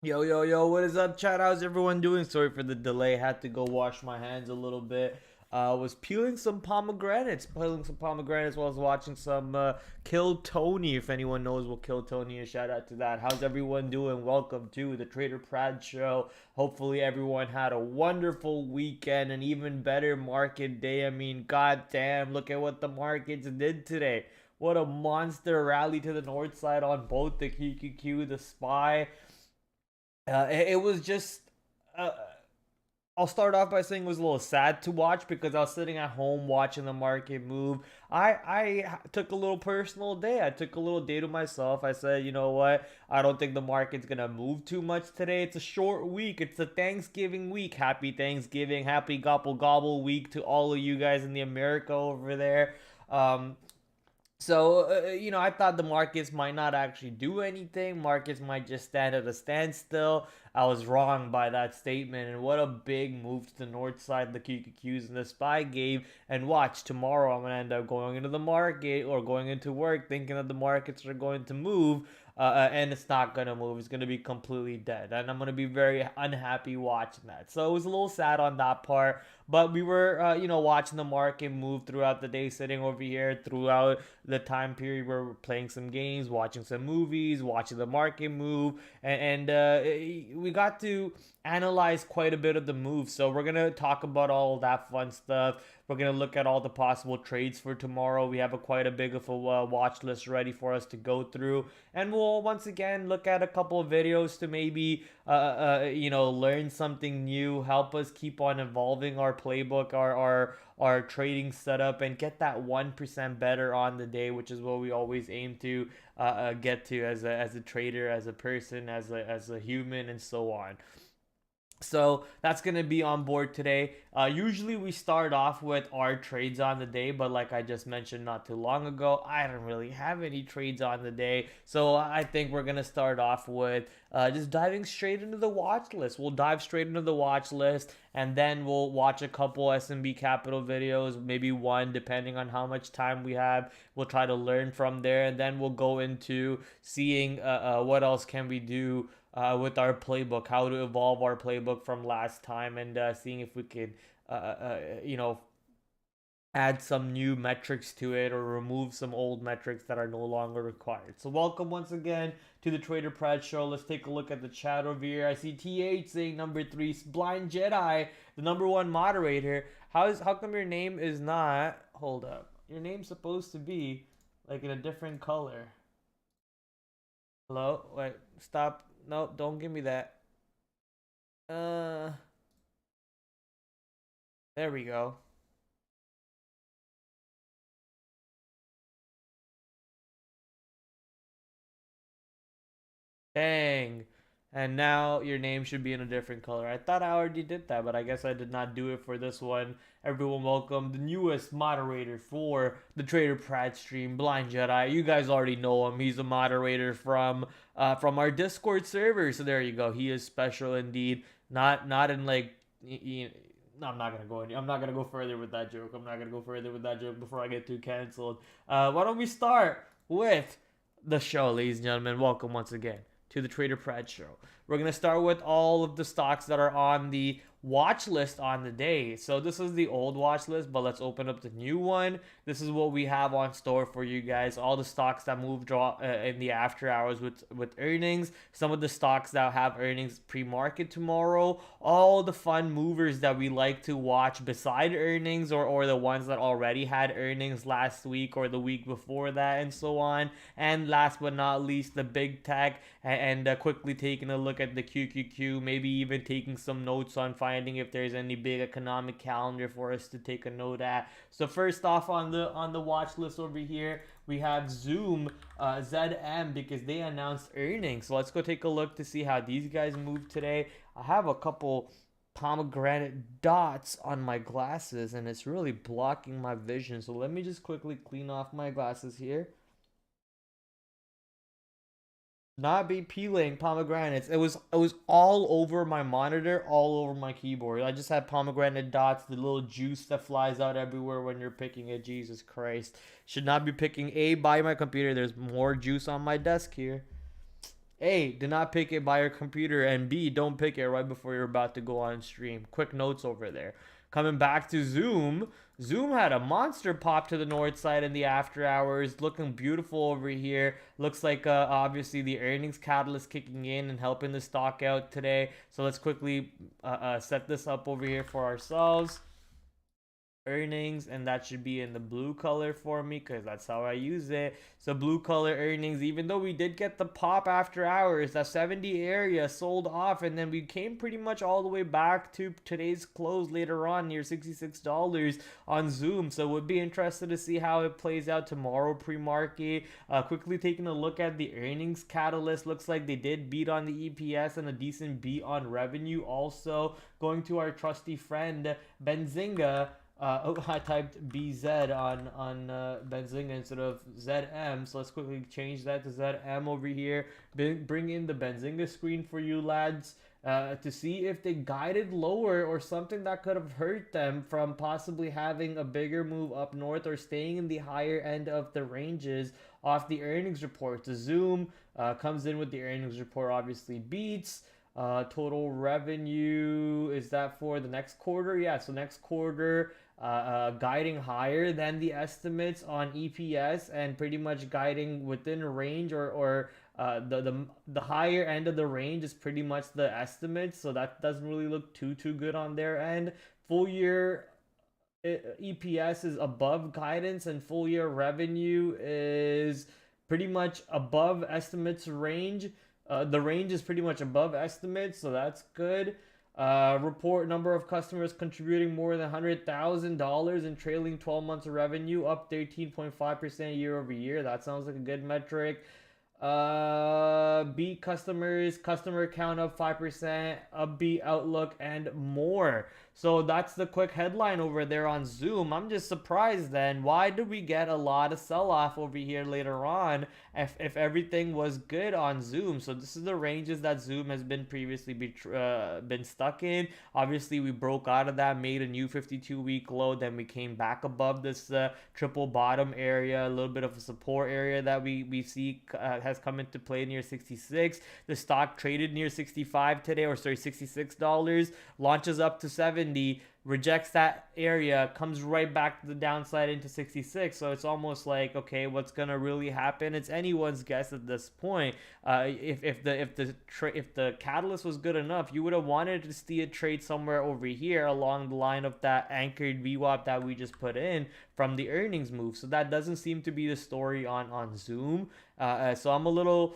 Yo, yo, yo, what is up, chat? How's everyone doing? Sorry for the delay. Had to go wash my hands a little bit. Was peeling some pomegranates while I was watching some Kill Tony. If anyone knows what Kill Tony is, shout out to that. How's everyone doing? Welcome to the TraderPrad show. Hopefully everyone had a wonderful weekend, an even better market day. I mean, goddamn, look at what the markets did today. What a monster rally to the north side on both the QQQ, the SPY. It was just. Uh, I'll start off by saying it was a little sad to watch because I was sitting at home watching the market move. I took a little personal day. I took a little day to myself. I said, you know what? I don't think the market's gonna move too much today. It's a short week. It's a Thanksgiving week. Happy Thanksgiving. Happy gobble gobble week to all of you guys in the America over there. Um, I thought the markets might not actually do anything. Markets might just stand at a standstill. I was wrong by that statement. And what a big move to the north side, the QQQs and the SPY gave. And watch, tomorrow I'm going to end up going into the market or going into work thinking that the markets are going to move. And it's not going to move. It's going to be completely dead. And I'm going to be very unhappy watching that. So it was a little sad on that part. But we were, watching the market move throughout the day, sitting over here throughout the time period where we're playing some games, watching some movies, watching the market move, and we got to analyze quite a bit of the move. So we're gonna talk about all that fun stuff. We're gonna look at all the possible trades for tomorrow. We have quite a big of a watch list ready for us to go through, and we'll once again look at a couple of videos to maybe learn something new, help us keep on evolving our playbook, our trading setup, and get that 1% better on the day, which is what we always aim to get to as a trader, as a person, as a human, and so on. So that's going to be on board today. Usually we start off with our trades on the day, but like I just mentioned not too long ago, I don't really have any trades on the day. So I think we're going to start off with just diving straight into the watch list. We'll dive straight into the watch list, and then we'll watch a couple SMB Capital videos, maybe one, depending on how much time we have. We'll try to learn from there, and then we'll go into seeing what else can we do with our playbook, how to evolve our playbook from last time, and seeing if we could, you know, add some new metrics to it or remove some old metrics that are no longer required. So welcome once again to the TraderPrad show. Let's take a look at the chat over here. I see TH saying number 3, Blind Jedi, the number 1 moderator. How come your name is not, hold up, your name's supposed to be like in a different color. Hello? Wait, stop. No, don't give me that. There we go. Dang. And now your name should be in a different color. I thought I already did that, but I guess I did not do it for this one. Everyone welcome the newest moderator for the Trader Prad stream, Blind Jedi. You guys already know him. He's a moderator from our Discord server. So there you go. He is special indeed. Not in like no, I'm not gonna go. I'm not gonna go further with that joke. I'm not gonna go further with that joke before I get too canceled. Why don't we start with the show, ladies and gentlemen? Welcome once again to the TraderPrad show. We're going to start with all of the stocks that are on the watch list on the day. So this is the old watch list, but let's open up the new one. This is what we have on store for you guys. All the stocks that move in the after hours with earnings. Some of the stocks that have earnings pre-market tomorrow. All the fun movers that we like to watch beside earnings, or the ones that already had earnings last week or the week before that, and so on. And last but not least, the big tech, and quickly taking a look at the QQQ, maybe even taking some notes on finding if there's any big economic calendar for us to take a note at. So first off on the watch list over here, we have Zoom, ZM, because they announced earnings. So let's go take a look to see how these guys move today. I have a couple pomegranate dots on my glasses and it's really blocking my vision. So let me just quickly clean off my glasses here. Not be peeling pomegranates. It was all over my monitor, all over my keyboard. I just had pomegranate dots, the little juice that flies out everywhere when you're picking it. Jesus Christ. Should not be picking A by my computer. There's more juice on my desk here. A, do not pick it by your computer, and B, don't pick it right before you're about to go on stream. Quick notes over there. Coming back to Zoom, Zoom had a monster pop to the north side in the after hours, looking beautiful over here. Looks like obviously the earnings catalyst kicking in and helping the stock out today. So let's quickly set this up over here for ourselves. Earnings, and that should be in the blue color for me because that's how I use it. So blue color earnings, even though we did get the pop after hours, that 70 area sold off, and then we came pretty much all the way back to today's close later on near $66 on Zoom. So would be interested to see how it plays out tomorrow pre-market. Quickly taking a look at the earnings catalyst, looks like they did beat on the EPS and a decent beat on revenue. Also going to our trusty friend Benzinga. I typed BZ on Benzinga instead of ZM, so let's quickly change that to ZM over here. Bring in the Benzinga screen for you lads to see if they guided lower or something that could have hurt them from possibly having a bigger move up north or staying in the higher end of the ranges off the earnings report. The Zoom comes in with the earnings report, obviously beats. Total revenue, is that for the next quarter? Yeah, so next quarter guiding higher than the estimates on EPS and pretty much guiding within range, or the higher end of the range is pretty much the estimate, so that doesn't really look too good on their end. Full year EPS is above guidance and full year revenue is pretty much above estimates range. The range is pretty much above estimates, so that's good. Report number of customers contributing more than $100,000 in trailing 12 months of revenue, up 13.5% year over year. That sounds like a good metric. Beat customers, customer count up 5%, upbeat outlook, and more. So that's the quick headline over there on Zoom. I'm just surprised then. Why did we get a lot of sell off over here later on if everything was good on Zoom? So this is the ranges that Zoom has been previously been stuck in. Obviously, we broke out of that, made a new 52-week low, then we came back above this triple bottom area, a little bit of a support area that we see has come into play near 66. The stock traded near 65 today, or sorry, $66, launches up to 70, rejects that area, comes right back to the downside into 66. So it's almost like, okay, what's gonna really happen? It's anyone's guess at this point. If the catalyst was good enough, you would have wanted to see a trade somewhere over here along the line of that anchored VWAP that we just put in from the earnings move. So that doesn't seem to be the story on Zoom. So I'm a little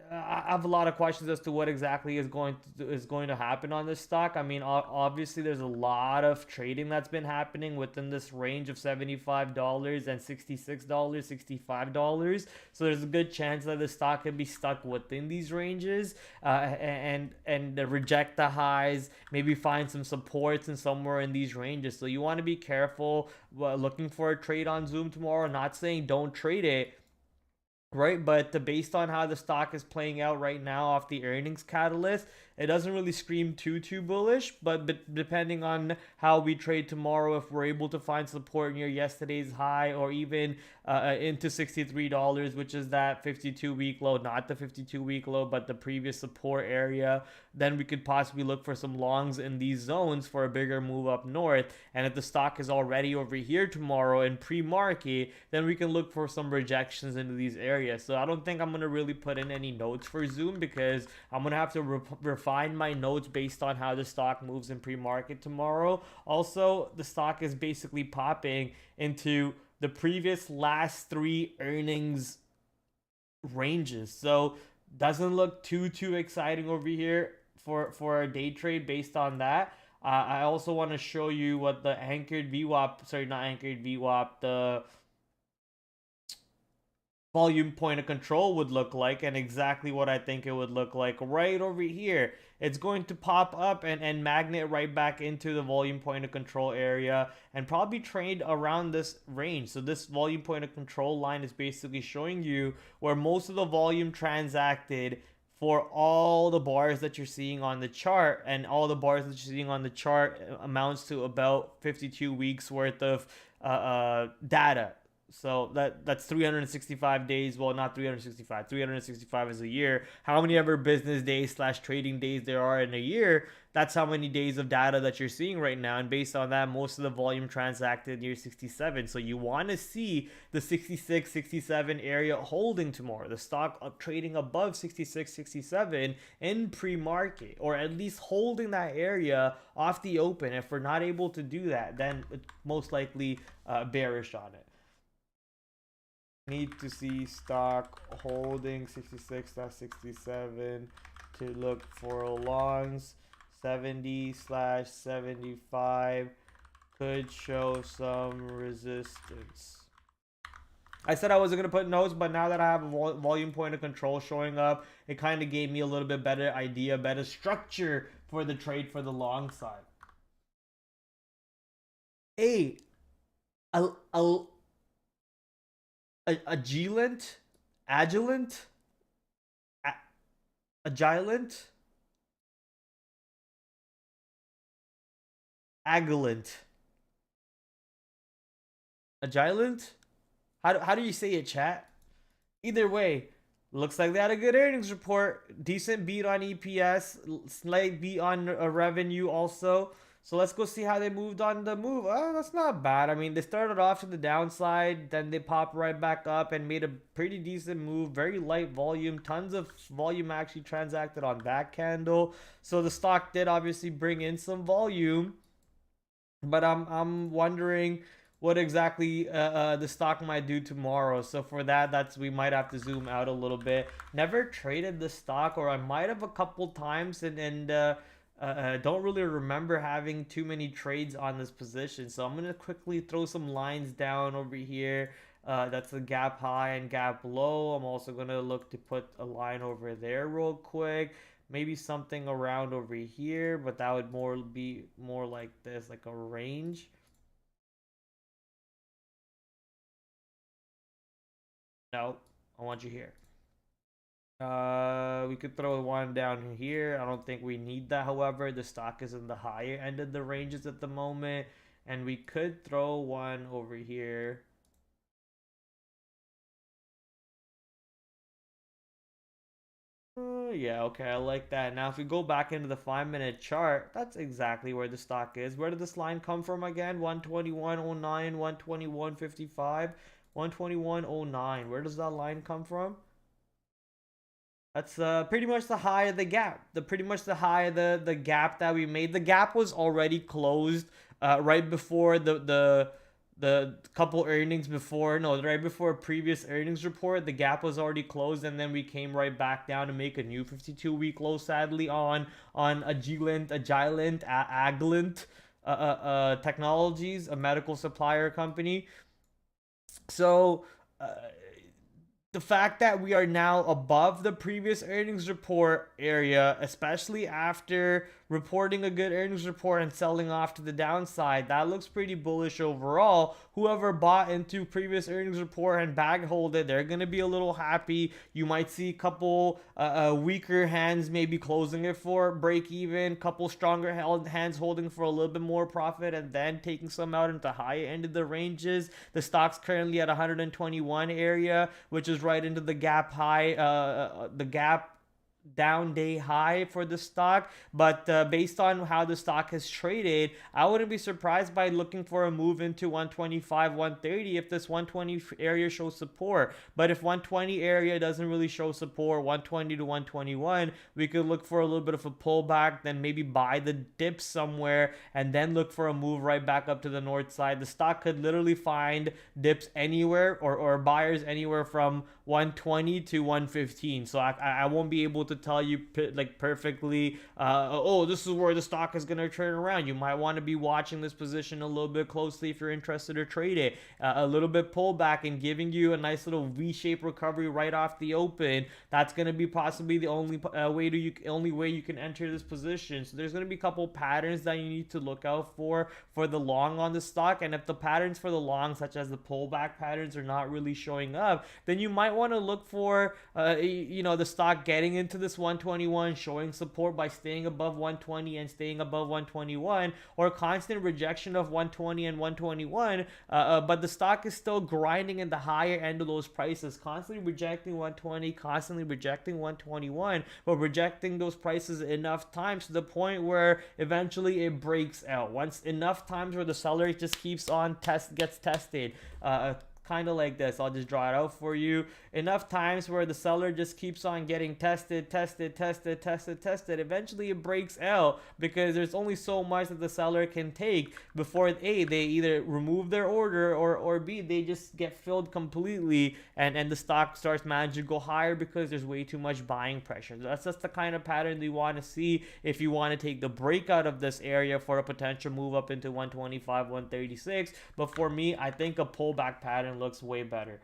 I have a lot of questions as to what exactly is going to happen on this stock. I mean, obviously, there's a lot of trading that's been happening within this range of $75 and $66, $65. So there's a good chance that the stock could be stuck within these ranges, and reject the highs, maybe find some supports and somewhere in these ranges. So you want to be careful looking for a trade on Zoom tomorrow. Not saying don't trade it, right? But based on how the stock is playing out right now off the earnings catalyst, it doesn't really scream too bullish. But depending on how we trade tomorrow, if we're able to find support near yesterday's high, or even into $63, which is that 52-week low, not the 52-week low, but the previous support area, then we could possibly look for some longs in these zones for a bigger move up north. And if the stock is already over here tomorrow in pre-market, then we can look for some rejections into these areas. So I don't think I'm going to really put in any notes for Zoom, because I'm going to have to refine my notes based on how the stock moves in pre-market tomorrow. Also, the stock is basically popping into the previous last three earnings ranges. So doesn't look too exciting over here for a day trade based on that. I also want to show you what the anchored VWAP, sorry, not anchored VWAP, the volume point of control would look like, and exactly what I think it would look like right over here. It's going to pop up and magnet right back into the volume point of control area and probably trade around this range. So this volume point of control line is basically showing you where most of the volume transacted for all the bars that you're seeing on the chart, and all the bars that you're seeing on the chart amounts to about 52 weeks worth of data. So that's 365 days. Well, not 365. 365 is a year. How many ever business days / trading days there are in a year, that's how many days of data that you're seeing right now. And based on that, most of the volume transacted near 67. So you want to see the 66, 67 area holding tomorrow. The stock up trading above 66, 67 in pre-market, or at least holding that area off the open. If we're not able to do that, then it's most likely bearish on it. Need to see stock holding 66/67 to look for longs. 70/75 could show some resistance. I said I wasn't going to put notes, but now that I have a volume point of control showing up, it kind of gave me a little bit better idea, better structure for the trade for the long side. Agilent, Agilent, Agilent, Agilent, Agilent. How do you say it, chat? Either way, looks like they had a good earnings report. Decent beat on EPS, slight beat on revenue also. So let's go see how they moved on the move. Oh, that's not bad. I mean, they started off to the downside, then they popped right back up and made a pretty decent move. Very light volume, tons of volume actually transacted on that candle. So the stock did obviously bring in some volume, but I'm wondering what exactly the stock might do tomorrow. So for that, we might have to zoom out a little bit. Never traded the stock, or I might have a couple times, and don't really remember having too many trades on this position. So I'm going to quickly throw some lines down over here. That's the gap high and gap low. I'm also going to look to put a line over there real quick. maybe something around over here, but that would be more like this, like a range. No, I want you here. We could throw one down here. I don't think we need that. However, the stock is in the higher end of the ranges at the moment, and we could throw one over here. Yeah, okay, I like that. Now, if we go back into the 5-minute chart, that's exactly where the stock is. Where did this line come from again? 121.09, 121.55, 121.09. Where does that line come from? That's pretty much the high of the gap. Pretty much the high of the gap that we made. The gap was already closed right before the couple earnings before. No, right before a previous earnings report. The gap was already closed, and then we came right back down to make a new 52-week low. Sadly, on Agilent Technologies, a medical supplier company. So. The fact that we are now above the previous earnings report area, especially after reporting a good earnings report and selling off to the downside, that looks pretty bullish overall. Whoever bought into previous earnings report and bag hold it, they're going to be a little happy. You might see a couple weaker hands maybe closing it for break even, couple stronger hands holding for a little bit more profit, and then taking some out into high end of the ranges. The stock's currently at 121 area, which is right into the gap high, the gap down day high for the stock. But based on how the stock has traded, I wouldn't be surprised by looking for a move into 125, 130 if this 120 area shows support. But if 120 area doesn't really show support, 120 to 121, we could look for a little bit of a pullback, then maybe buy the dip somewhere, and then look for a move right back up to the north side. The stock could literally find dips anywhere, or buyers anywhere from 120 to 115. So I won't be able to tell you like perfectly, oh, this is where the stock is going to turn around. You might want to be watching this position a little bit closely if you're interested to trade it. A little bit pullback and giving you a nice little V-shaped recovery right off the open. That's going to be possibly the only way you can enter this position. So there's going to be a couple patterns that you need to look out for the long on the stock. And if the patterns for the long, such as the pullback patterns, are not really showing up, then you might want to look for the stock getting into this 121, showing support by staying above 120 and staying above 121, or constant rejection of 120 and 121, but the stock is still grinding in the higher end of those prices, constantly rejecting 120, constantly rejecting 121, but rejecting those prices enough times to the point where eventually it breaks out. Once enough times where the seller just keeps on gets tested, kind of like this. I'll just draw it out for you. Enough times where the seller just keeps on getting tested. Eventually it breaks out, because there's only so much that the seller can take before A, they either remove their order, or B, they just get filled completely, and the stock starts managing to go higher because there's way too much buying pressure. That's just the kind of pattern you want to see if you want to take the breakout of this area for a potential move up into 125, 136. But for me, I think a pullback pattern looks way better.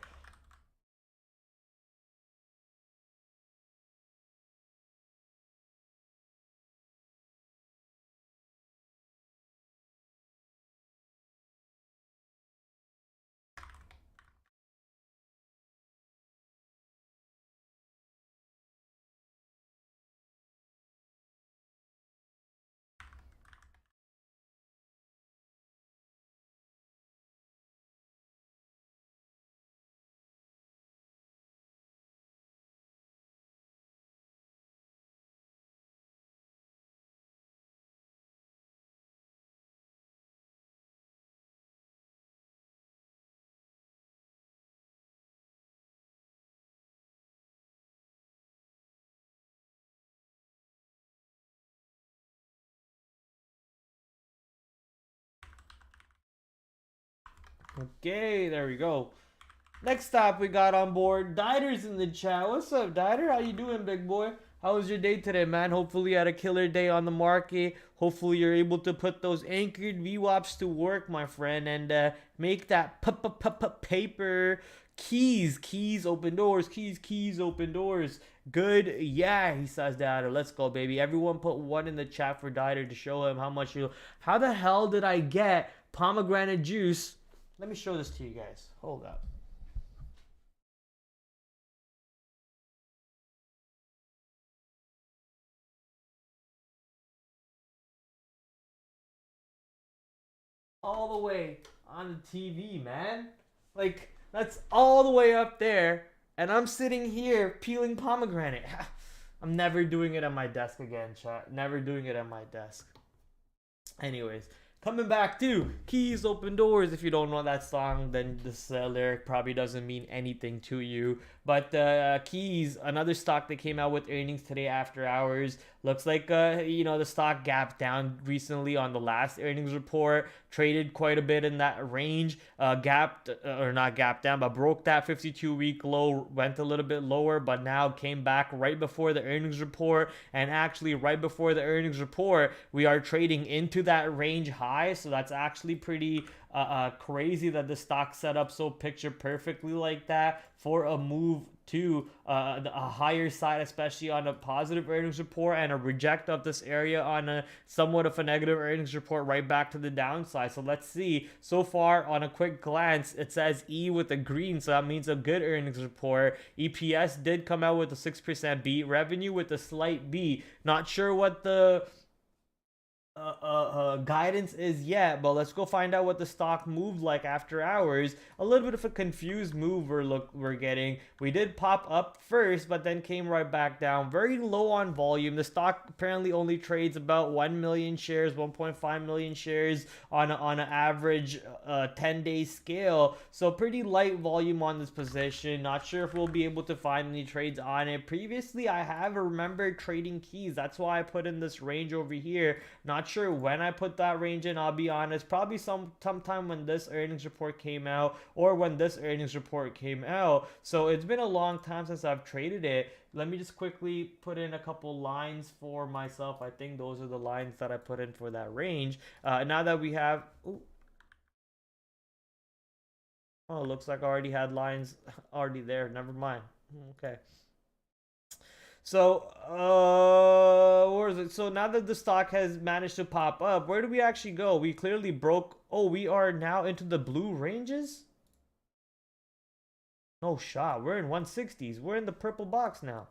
Okay, there we go. Next up, we got on board Dider's in the chat. What's up, Dider? How you doing, big boy? How was your day today, man? Hopefully you had a killer day on the market. Hopefully you're able to put those anchored VWAPs to work, my friend, and make that paper. Keys open doors. Keys open doors. Good. Yeah, he says Dieter. Let's go, baby. Everyone put one in the chat for Dieter to show him how much you. How the hell did I get pomegranate juice? Let me show this to you guys. Hold up. All the way on the TV, man. Like, that's all the way up there, and I'm sitting here peeling pomegranate. I'm never doing it at my desk again, chat. Never doing it at my desk. Anyways, coming back to Keys Open Doors. If you don't know that song, then this lyric probably doesn't mean anything to you. But Keys, another stock that came out with earnings today after hours, looks like the stock gapped down recently on the last earnings report. Traded quite a bit in that range. Gapped or not gapped down, but broke that 52-week low. Went a little bit lower, but now came back right before the earnings report. And actually, right before the earnings report, we are trading into that range high. So that's actually pretty crazy that the stock set up so picture perfectly like that for a move to a higher side, especially on a positive earnings report, and a reject of this area on a somewhat of a negative earnings report right back to the downside. So let's see. So far, on a quick glance, it says E with a green, so that means a good earnings report. EPS did come out with a 6% beat, revenue with a slight B. Not sure what the guidance is yet, but let's go find out what the stock moved like after hours. A little bit of a confused move we're getting. We did pop up first, but then came right back down. Very low on volume. The stock apparently only trades about 1 million shares, 1.5 million shares on an average 10-day scale. So pretty light volume on this position. Not sure if we'll be able to find any trades on it. Previously, I have remembered trading keys. That's why I put in this range over here. Not sure when I put that range in, I'll be honest. Probably sometime when this earnings report came out, or when this earnings report came out. So it's been a long time since I've traded it. Let me just quickly put in a couple lines for myself. I think those are the lines that I put in for that range. Now that we have... Ooh, oh, it looks like I already had lines already there. Never mind. Okay. So, where is it? So now that the stock has managed to pop up, where do we actually go? We clearly broke. Oh, we are now into the blue ranges? No shot. We're in 160s. We're in the purple box now.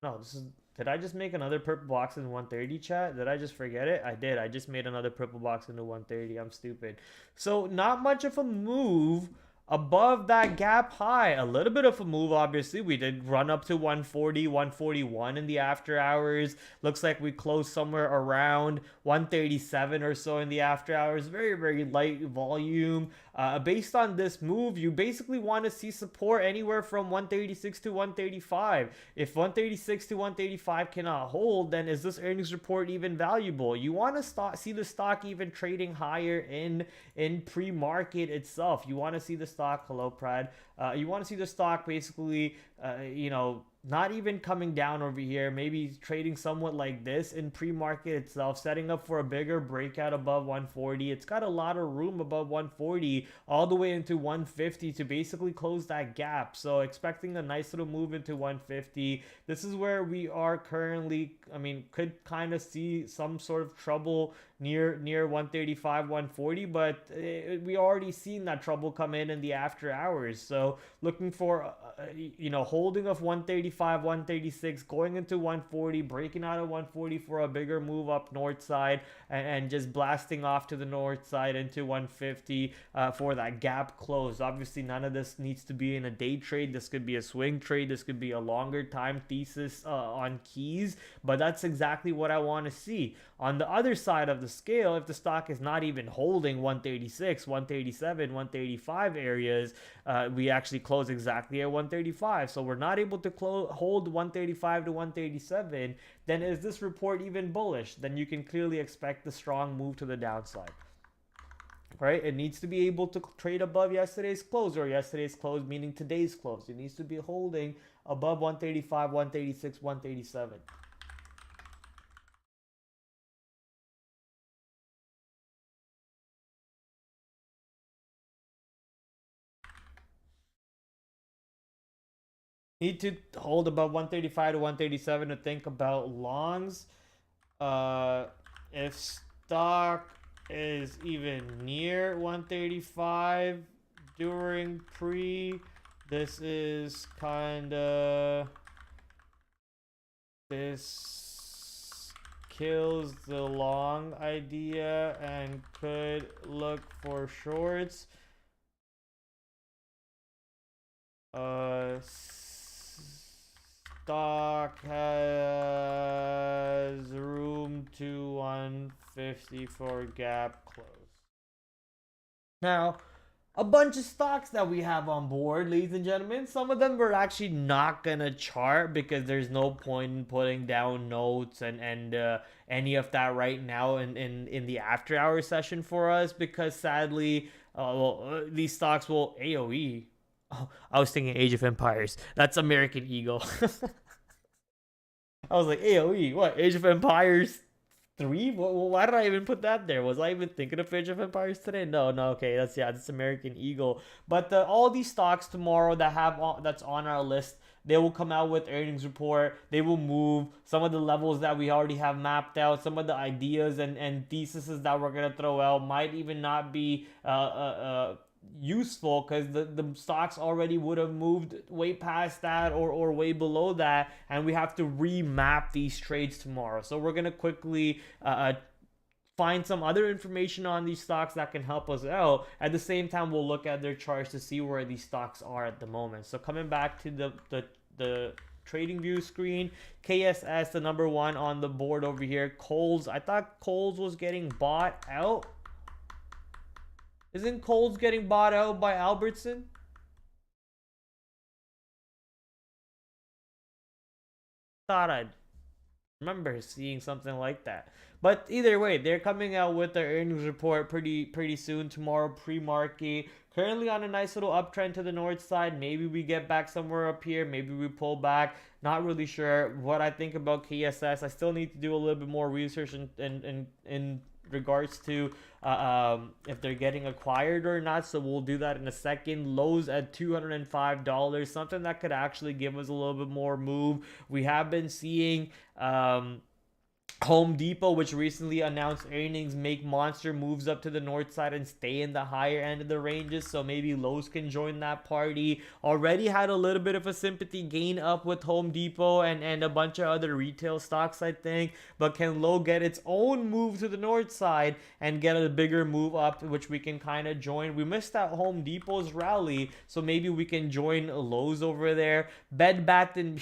No, this is... Did I just make another purple box in 130, chat? Did I just forget it? I did. I just made another purple box into 130. I'm stupid. So not much of a move above that gap high. A little bit of a move, obviously. We did run up to 140, 141 in the after hours. Looks like we closed somewhere around 137 or so in the after hours. Very, very light volume. Based on this move, you basically want to see support anywhere from 136 to 135. If 136 to 135 cannot hold, then is this earnings report even valuable? You want to see the stock even trading higher in pre-market itself. You want to see the stock, hello Prad, you want to see the stock basically not even coming down over here, maybe trading somewhat like this in pre-market itself, setting up for a bigger breakout above 140. It's got a lot of room above 140 all the way into 150 to basically close that gap. So expecting a nice little move into 150. This is where we are currently. I mean, could kind of see some sort of trouble near 135, 140, but we already seen that trouble come in the after hours. So looking for holding of 135, 136, going into 140, breaking out of 140 for a bigger move up north side, and just blasting off to the north side into 150 for that gap close. Obviously, none of this needs to be in a day trade. This could be a swing trade. This could be a longer time thesis on keys, but that's exactly what I want to see. On the other side of the scale, if the stock is not even holding 136, 137, 135 areas, we actually close exactly at 135. So we're not able to hold 135 to 137. Then is this report even bullish? Then you can clearly expect the strong move to the downside. Right? It needs to be able to trade above yesterday's close, or yesterday's close meaning today's close. It needs to be holding above 135, 136, 137. Need to hold above 135 to 137 to think about longs. If stock is even near 135 during pre, this is kind of, this kills the long idea and could look for shorts. Stock has room to 150 for gap close. Now, a bunch of stocks that we have on board, ladies and gentlemen. Some of them we're actually not gonna chart because there's no point in putting down notes and any of that right now in the after hour session for us, because sadly, these stocks will AOE. Oh, I was thinking Age of Empires. That's American Eagle. I was like, AOE, what? Age of Empires 3? Why did I even put that there? Was I even thinking of Age of Empires today? No, okay, that's American Eagle. But all these stocks tomorrow that that's on our list, they will come out with earnings report. They will move some of the levels that we already have mapped out. Some of the ideas and theses that we're gonna throw out might even not be useful because the stocks already would have moved way past that or way below that, and we have to remap these trades tomorrow. So we're gonna quickly find some other information on these stocks that can help us out. At the same time, we'll look at their charts to see where these stocks are at the moment. So coming back to the trading view screen, KSS, the number one on the board over here. Kohl's, I thought Kohl's was getting bought out. Isn't Kohl's getting bought out by Albertson? Thought I'd remember seeing something like that. But either way, they're coming out with their earnings report pretty soon tomorrow, pre-market. Currently on a nice little uptrend to the north side. Maybe we get back somewhere up here. Maybe we pull back. Not really sure what I think about KSS. I still need to do a little bit more research in regards to if they're getting acquired or not, so we'll do that in a second. Lows at $205, something that could actually give us a little bit more move. We have been seeing Home Depot, which recently announced earnings, make monster moves up to the north side and stay in the higher end of the ranges, so maybe Lowe's can join that party. Already had a little bit of a sympathy gain up with Home Depot and a bunch of other retail stocks, I think, but can Lowe get its own move to the north side and get a bigger move up, which we can kind of join? We missed that Home Depot's rally, so maybe we can join Lowe's over there. Bed Bath and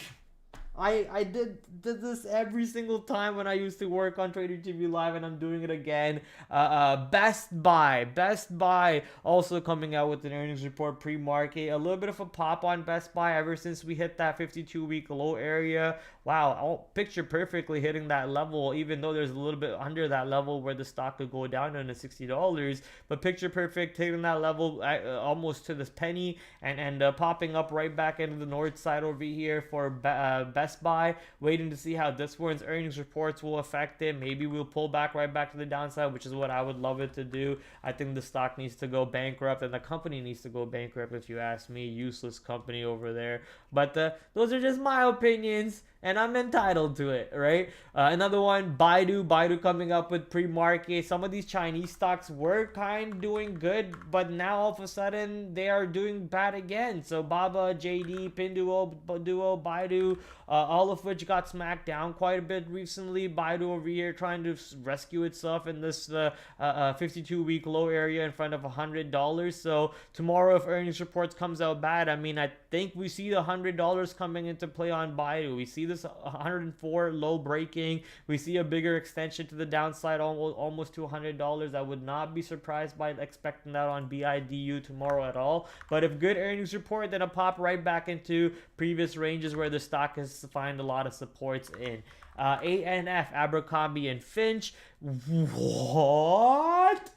I did this every single time when I used to work on Trader TV Live, and I'm doing it again. Best Buy also coming out with an earnings report pre-market. A little bit of a pop on Best Buy ever since we hit that 52-week low area. Wow, picture perfectly hitting that level, even though there's a little bit under that level where the stock could go down to $60. But picture perfect hitting that level almost to this penny, and popping up right back into the north side over here for Best Buy. Waiting to see how this one's earnings reports will affect it. Maybe we'll pull back right back to the downside, which is what I would love it to do. I think the stock needs to go bankrupt, and the company needs to go bankrupt, if you ask me. Useless company over there. But those are just my opinions, and I'm entitled to it, right? Another one, Baidu coming up with pre-market. Some of these Chinese stocks were kind of doing good, but now all of a sudden they are doing bad again. So Baba, JD, Pinduo, Baidu, all of which got smacked down quite a bit recently. Baidu over here trying to rescue itself in this 52-week low area in front of $100. So tomorrow, if earnings reports comes out bad, I mean, I think we see the $100 coming into play on Baidu. We see this 104 low breaking. We see a bigger extension to the downside, almost to $100. I would not be surprised by expecting that on BIDU tomorrow at all. But if good earnings report, then a pop right back into previous ranges where the stock has find a lot of supports in. ANF, Abercrombie and Finch. What?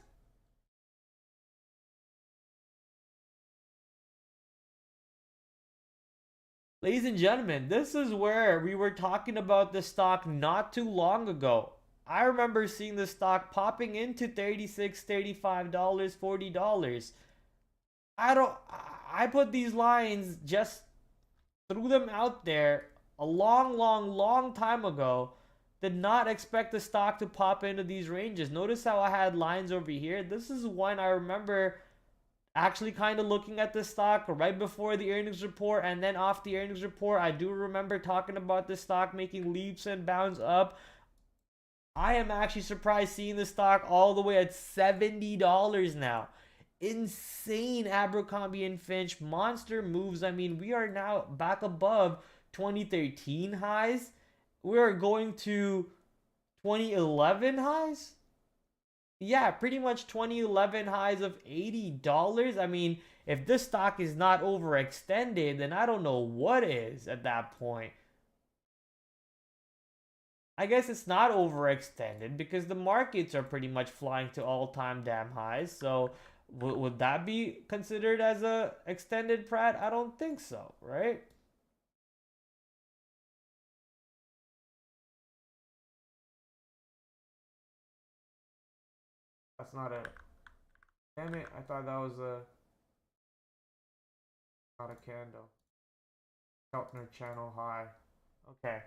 Ladies and gentlemen, this is where we were talking about the stock not too long ago. I remember seeing the stock popping into $36, $35, $40. I put these lines just threw them out there a long time ago. Did not expect the stock to pop into these ranges. Notice how I had lines over here. This is one I remember actually kind of looking at this stock right before the earnings report, and then off the earnings report, I do remember talking about this stock making leaps and bounds up. I am actually surprised seeing the stock all the way at $70 now. Insane Abercrombie and Finch monster moves. I mean, we are now back above 2013 highs. We are going to 2011 highs. Yeah, pretty much 2011 highs of $80. I mean, if this stock is not overextended, then I don't know what is at that point. I guess it's not overextended because the markets are pretty much flying to all-time damn highs. So would that be considered as a extended Pratt? I don't think so, right? That's not it. Damn it, I thought that was a not a candle. Keltner channel high. Okay.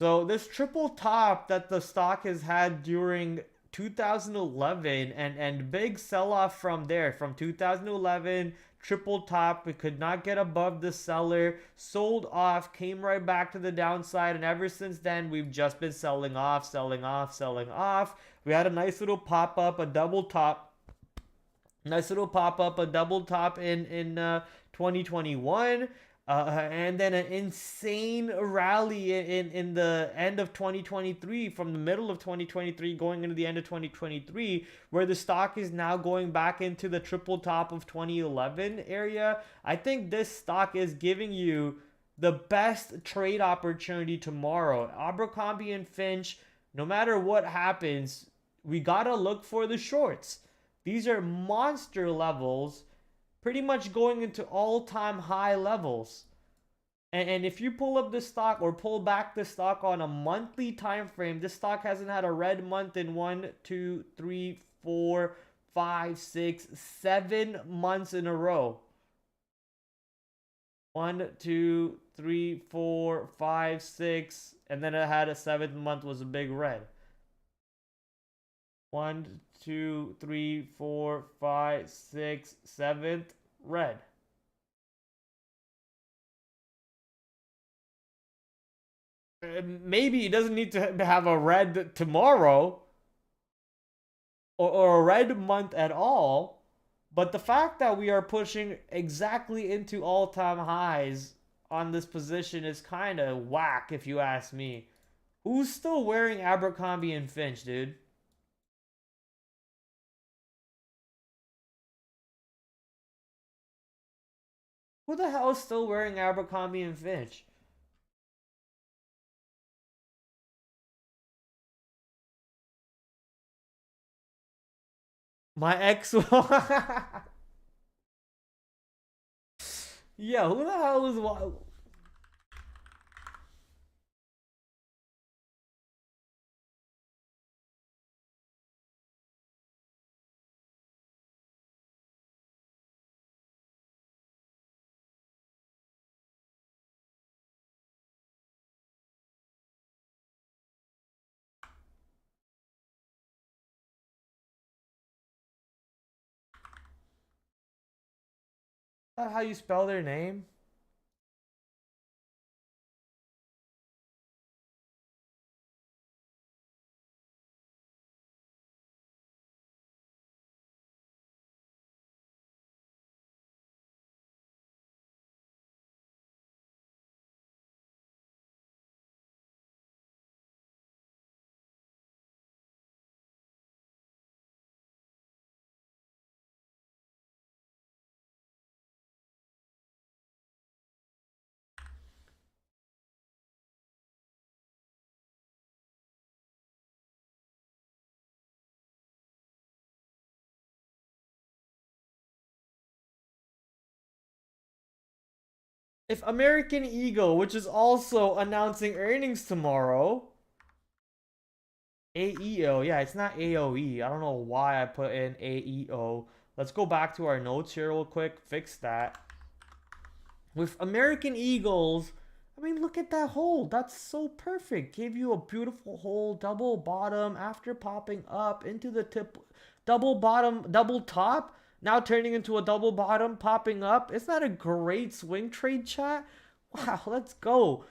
So this triple top that the stock has had during 2011 and big sell off from there from 2011 triple top, we could not get above the seller, sold off, came right back to the downside, and ever since then we've just been selling off, selling off, selling off. We had a nice little pop up, a double top, nice little pop up, a double top in 2021. And then an insane rally in the end of 2023, from the middle of 2023 going into the end of 2023, where the stock is now going back into the triple top of 2011 area. I think this stock is giving you the best trade opportunity tomorrow. Abercrombie and Finch, no matter what happens, we gotta look for the shorts. These are monster levels, pretty much going into all-time high levels. And if you pull up the stock or pull back the stock on a monthly time frame, this stock hasn't had a red month in 1, 2, 3, 4, 5, 6, 7 months in a row. 1, 2, 3, 4, 5, 6, and then it had a 7th month was a big red. 1, 2, 3, 4, 5, 6, 7th red. Maybe it doesn't need to have a red tomorrow or a red month at all. But the fact that we are pushing exactly into all-time highs on this position is kind of whack, if you ask me. Who's still wearing Abercrombie and Finch, dude? Who the hell is still wearing Abercrombie and Finch? My ex. Yeah, who the hell is what? That how you spell their name? If American Eagle, which is also announcing earnings tomorrow, AEO, yeah, it's not AOE. I don't know why I put in AEO. Let's go back to our notes here real quick, fix that. with American Eagles, I mean, look at that hold. That's so perfect. Gave you a beautiful hold, double bottom after popping up into the tip, double bottom, double top. Now turning into a double bottom, popping up. Isn't that a great swing trade, chat? Wow, let's go.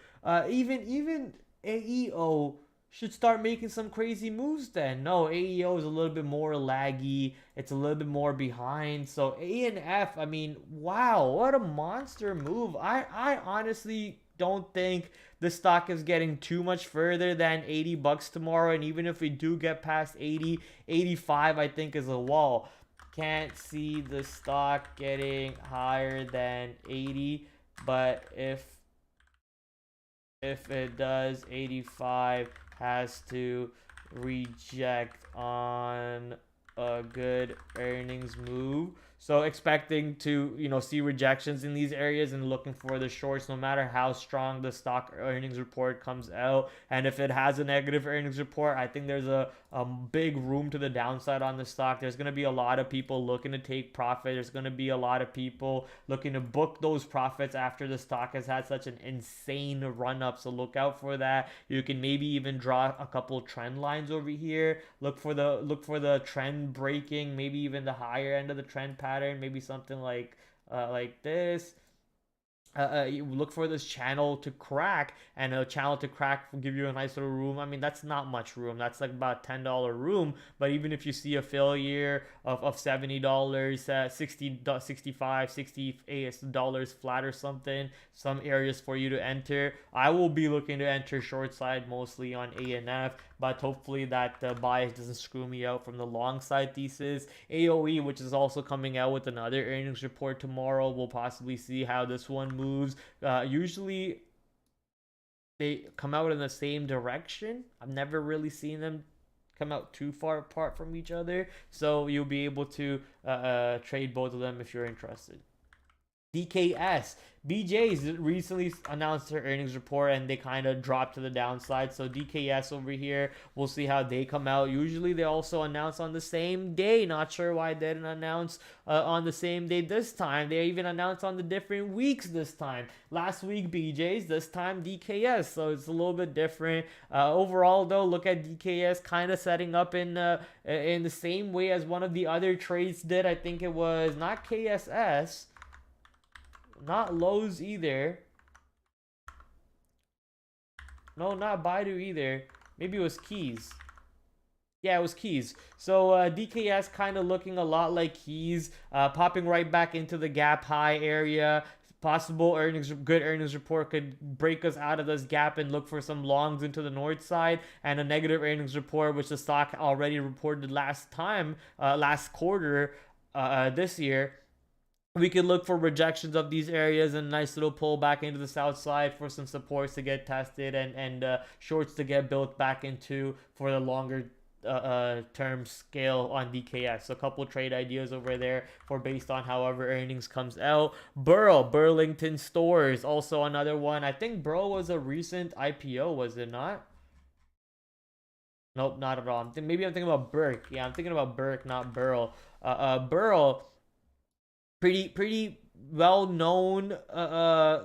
Even AEO should start making some crazy moves then. No, AEO is a little bit more laggy. It's a little bit more behind. So A and F, I mean, wow, what a monster move. I honestly don't think the stock is getting too much further than 80 bucks tomorrow. And even if we do get past 80, 85, I think is a wall. Can't see the stock getting higher than 80, but if it does, 85 has to reject on a good earnings move. So expecting to, see rejections in these areas and looking for the shorts no matter how strong the stock earnings report comes out. And if it has a negative earnings report, I think there's a big room to the downside on the stock. There's going to be a lot of people looking to take profit. There's going to be a lot of people looking to book those profits after the stock has had such an insane run up. So look out for that. You can maybe even draw a couple trend lines over here. Look for the trend breaking, maybe even the higher end of the trend pattern, maybe something like this. You look for this channel to crack, and a channel to crack will give you a nice little room. I mean, that's not much room. That's like about $10 room. But even if you see a failure of $70, 60, 65, $68 flat or something, some areas for you to enter. I will be looking to enter short side mostly on A and F, but hopefully that bias doesn't screw me out from the long side thesis. AOE, which is also coming out with another earnings report tomorrow, we'll possibly see how this one moves. Usually they come out in the same direction. I've never really seen them come out too far apart from each other, so you'll be able to trade both of them if you're interested. DKS. BJ's recently announced their earnings report and they kind of dropped to the downside. So DKS over here, we'll see how they come out. Usually they also announce on the same day. Not sure why they didn't announce on the same day this time. They even announced on the different weeks this time. Last week BJ's, this time DKS. So it's a little bit different. Overall though, look at DKS kind of setting up in the same way as one of the other trades did. I think it was not KSS. Not Lowe's either. No, not Baidu either. Maybe it was Keys. Yeah, it was Keys. So DKS kind of looking a lot like Keys, popping right back into the gap high area. Possible good earnings report could break us out of this gap and look for some longs into the north side, and a negative earnings report, which the stock already reported last quarter this year. We could look for rejections of these areas and a nice little pull back into the south side for some supports to get tested and shorts to get built back into for the longer term scale on DKS. So a couple trade ideas over there for based on however earnings comes out. Burlington Stores, also another one. I think was a recent IPO, was it not? Nope, not at all. Maybe I'm thinking about Burke. Yeah, I'm thinking about Burke, not Burl. Burl, pretty well-known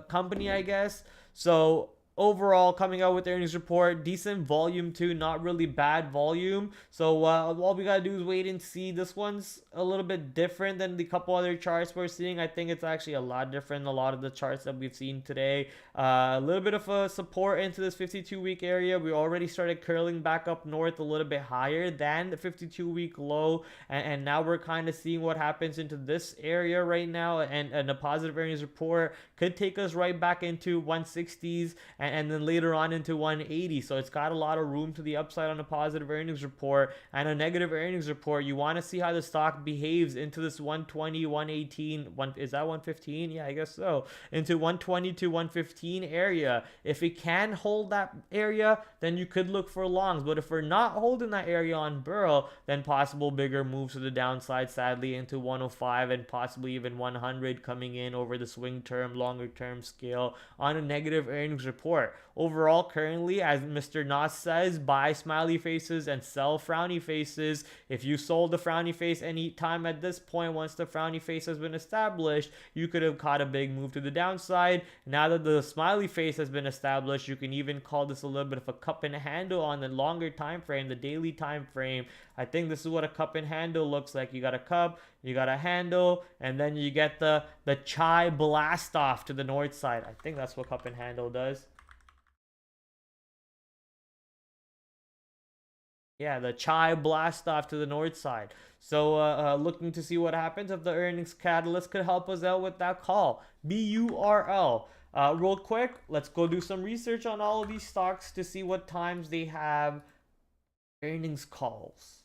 company, I guess. So overall, coming out with the earnings report, decent volume too, not really bad volume. So all we gotta do is wait and see. This one's a little bit different than the couple other charts we're seeing. I think it's actually a lot different than a lot of the charts that we've seen today. A little bit of a support into this 52-week area. We already started curling back up north a little bit higher than the 52-week low, and now we're kind of seeing what happens into this area right now, and a positive earnings report could take us right back into 160s and then later on into 180. So it's got a lot of room to the upside on a positive earnings report. And a negative earnings report, you want to see how the stock behaves into this 120, 118, is that 115? Yeah, I guess so. Into 120 to 115 area. If it can hold that area, then you could look for longs. But if we're not holding that area on Burl, then possible bigger moves to the downside, sadly, into 105 and possibly even 100 coming in over the swing term, longer term scale on a negative earnings report. short. Overall, currently, as Mr. Nas says, buy smiley faces and sell frowny faces. If you sold the frowny face any time at this point, once the frowny face has been established, you could have caught a big move to the downside. Now that the smiley face has been established, you can even call this a little bit of a cup and handle on the longer time frame, the daily time frame. I think this is what a cup and handle looks like. You got a cup, you got a handle, and then you get the chai blast off to the north side. I think that's what cup and handle does. Yeah, the chai blast off to the north side. So looking to see what happens if the earnings catalyst could help us out with that call. BURL. Real quick, let's go do some research on all of these stocks to see what times they have earnings calls.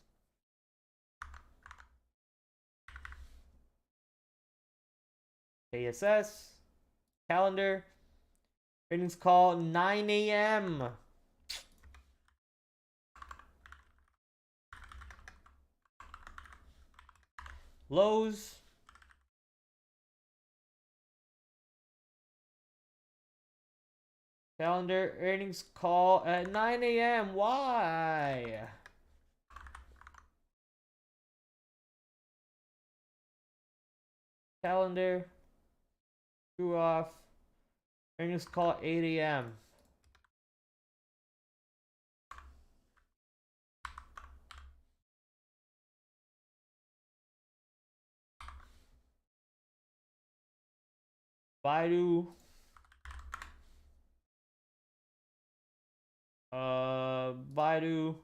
ASS, calendar, earnings call 9 a.m. Lows, calendar, earnings call at 9 a.m. Why? Calendar, screw off, earnings call 8 a.m. Baidu, Baidu,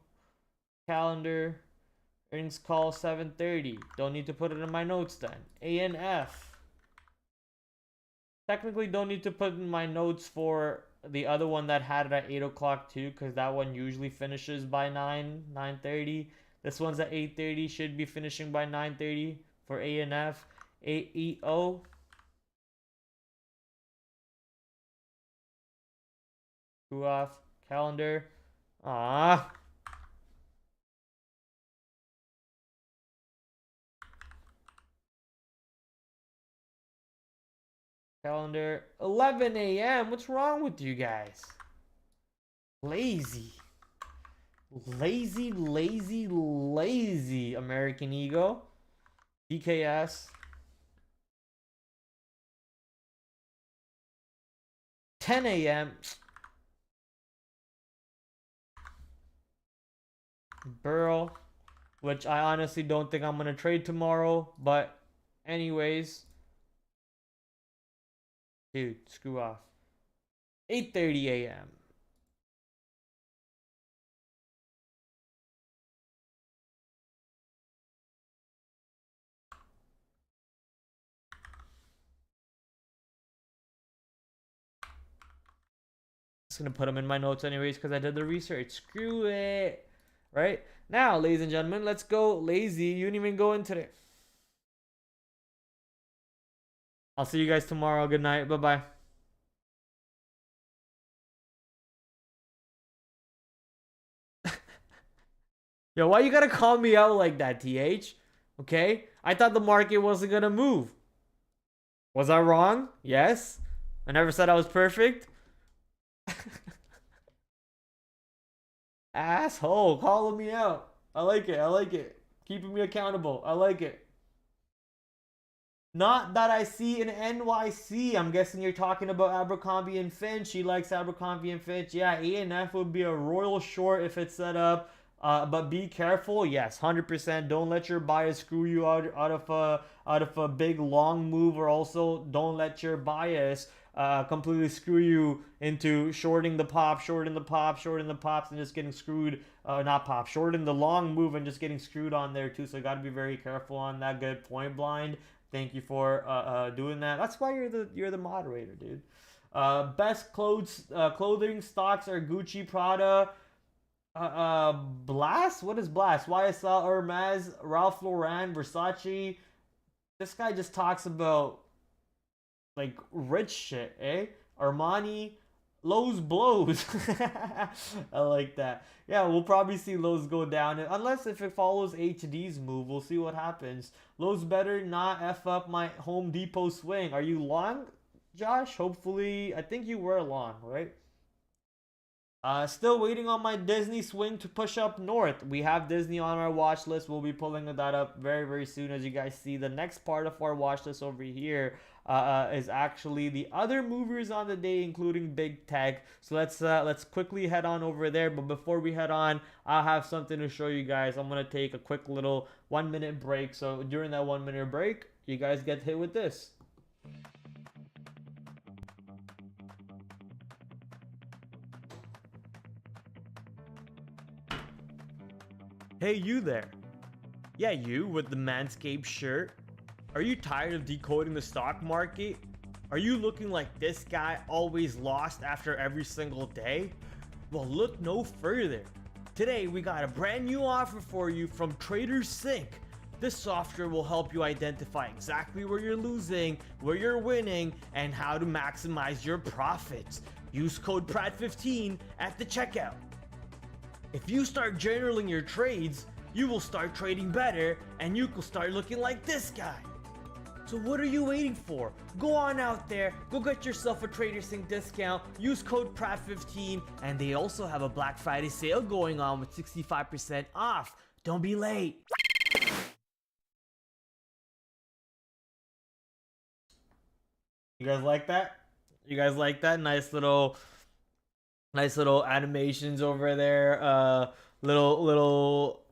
calendar, earnings call 7:30. Don't need to put it in my notes then. ANF. Technically don't need to put in my notes for the other one that had it at 8 o'clock too, because that one usually finishes by 9:30. This one's at 8:30, should be finishing by 9:30 for ANF. AEO. Screw off. Calendar. Calendar 11 a.m. What's wrong with you guys? Lazy. Lazy, lazy, lazy. American Eagle. DKS. 10 a.m. Burl, which I honestly don't think I'm going to trade tomorrow. But anyways. Dude, screw off. 8:30 a.m. Just going to put them in my notes anyways because I did the research. Screw it. Right? Now, ladies and gentlemen, let's go lazy. You didn't even go into it. I'll see you guys tomorrow. Good night. Bye-bye. Yo, why you gotta call me out like that, TH? Okay? I thought the market wasn't gonna move. Was I wrong? Yes. I never said I was perfect. Asshole, calling me out. I like it. I like it. Keeping me accountable. I like it. Not that I see an NYC. I'm guessing you're talking about Abercrombie and Finch. She likes Abercrombie and Finch. Yeah, ANF would be a royal short if it's set up. But be careful. Yes, 100%. Don't let your bias screw you out of a big long move, or also don't let your bias completely screw you into shorting the pop, shorting the pop, shorting the pops, and just getting screwed. Not pop, shorting the long move and just getting screwed on there too. So you got to be very careful on that. Good point, blind. Thank you for doing that. That's why you're the moderator, dude. Best clothing stocks are Gucci, Prada, Blast. What is Blast? YSL, Hermes, Ralph Lauren, Versace. This guy just talks about like rich shit, eh? Armani, Lowe's blows. I like that. Yeah, we'll probably see Lowe's go down. Unless if it follows HD's move, we'll see what happens. Lowe's better not F up my Home Depot swing. Are you long, Josh? Hopefully, I think you were long, right? Still waiting on my Disney swing to push up north. We have Disney on our watch list. We'll be pulling that up very, very soon. As you guys see, the next part of our watch list over here is actually the other movers on the day, including big tech. So let's quickly head on over there. But before we head on, I'll have something to show you guys. I'm gonna take a quick little 1 minute break. So during that 1 minute break, you guys get hit with this. Hey, you there. Yeah, you with the Manscaped shirt. Are you tired of decoding the stock market? Are you looking like this guy always lost after every single day? Well, look no further. Today, we got a brand new offer for you from TraderSync. This software will help you identify exactly where you're losing, where you're winning, and how to maximize your profits. Use code PRAD15 at the checkout. If you start journaling your trades, you will start trading better and you will start looking like this guy. So what are you waiting for? Go on out there, go get yourself a TraderSync discount, use code PRAD15, and they also have a Black Friday sale going on with 65% off. Don't be late. You guys like that? You guys like that? Nice little animations over there. Little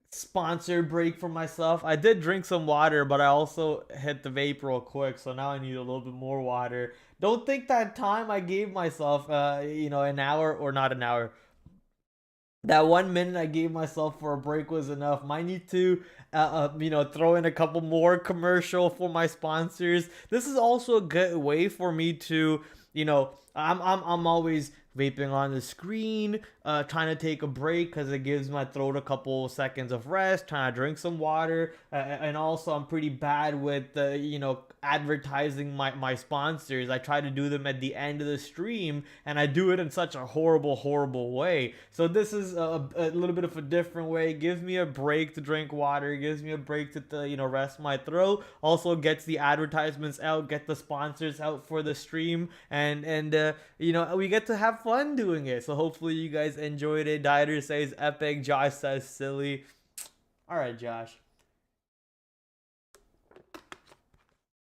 sponsor break for myself. I did drink some water, but I also hit the vape real quick, so now I need a little bit more water. Don't think that time I gave myself, an hour, or not an hour, that 1 minute I gave myself for a break was enough. Might need to, throw in a couple more commercial for my sponsors. This is also a good way for me to, I'm always vaping on the screen, trying to take a break because it gives my throat a couple seconds of rest, trying to drink some water, and also I'm pretty bad with, advertising my sponsors. I try to do them at the end of the stream, and I do it in such a horrible way. So this is a little bit of a different way. It gives me a break to drink water, it gives me a break to rest my throat, also gets the advertisements out, get the sponsors out for the stream, and we get to have fun doing it. So hopefully you guys enjoyed it. Dieter says epic, Josh says silly. All right, Josh.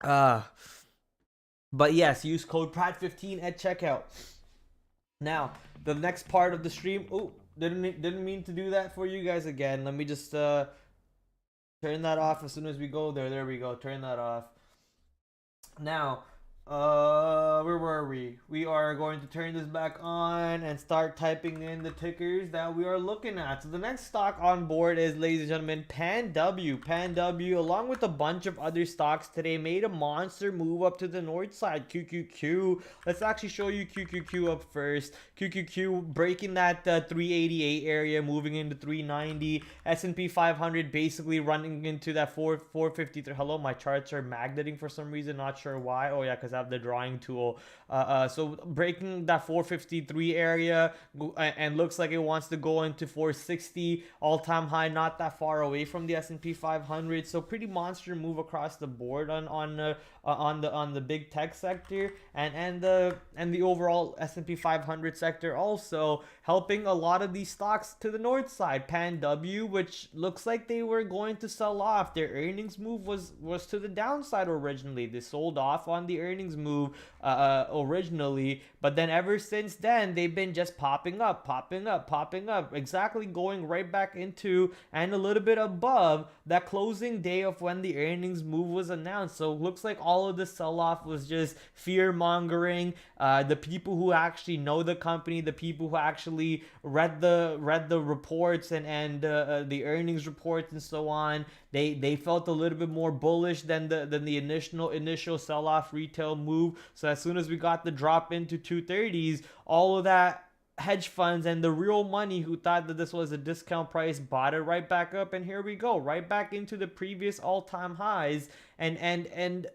But yes, use code PRAD15 at checkout. Now, the next part of the stream. Oh, didn't mean to do that for you guys again. Let me just turn that off as soon as we go there. There we go. Turn that off. Now, where were we? We are going to turn this back on and start typing in the tickers that we are looking at. So the next stock on board is, ladies and gentlemen, PanW. PanW, along with a bunch of other stocks today, made a monster move up to the north side. QQQ. Let's actually show you QQQ up first. QQQ breaking that 388 area, moving into 390. S&P 500 basically running into that 453. Hello, my charts are magneting for some reason. Not sure why. Oh yeah, because I have the drawing tool. So breaking that 453 area, and looks like it wants to go into 460 all-time high, not that far away from the S&P 500. So pretty monster move across the board on the big tech sector, and the overall S&P 500 sector, also helping a lot of these stocks to the north side. PanW, which looks like they were going to sell off. Their earnings move was to the downside originally. They sold off on the earnings move originally, but then ever since then they've been just popping up, exactly going right back into and a little bit above that closing day of when the earnings move was announced. So it looks like all of the sell-off was just fear mongering. The people who actually know the company, the people who actually read the reports and the earnings reports and so on, they felt a little bit more bullish than the initial sell-off retail move. So as soon as we got the drop into 230s, all of that hedge funds and the real money who thought that this was a discount price bought it right back up, and here we go, right back into the previous all-time highs. And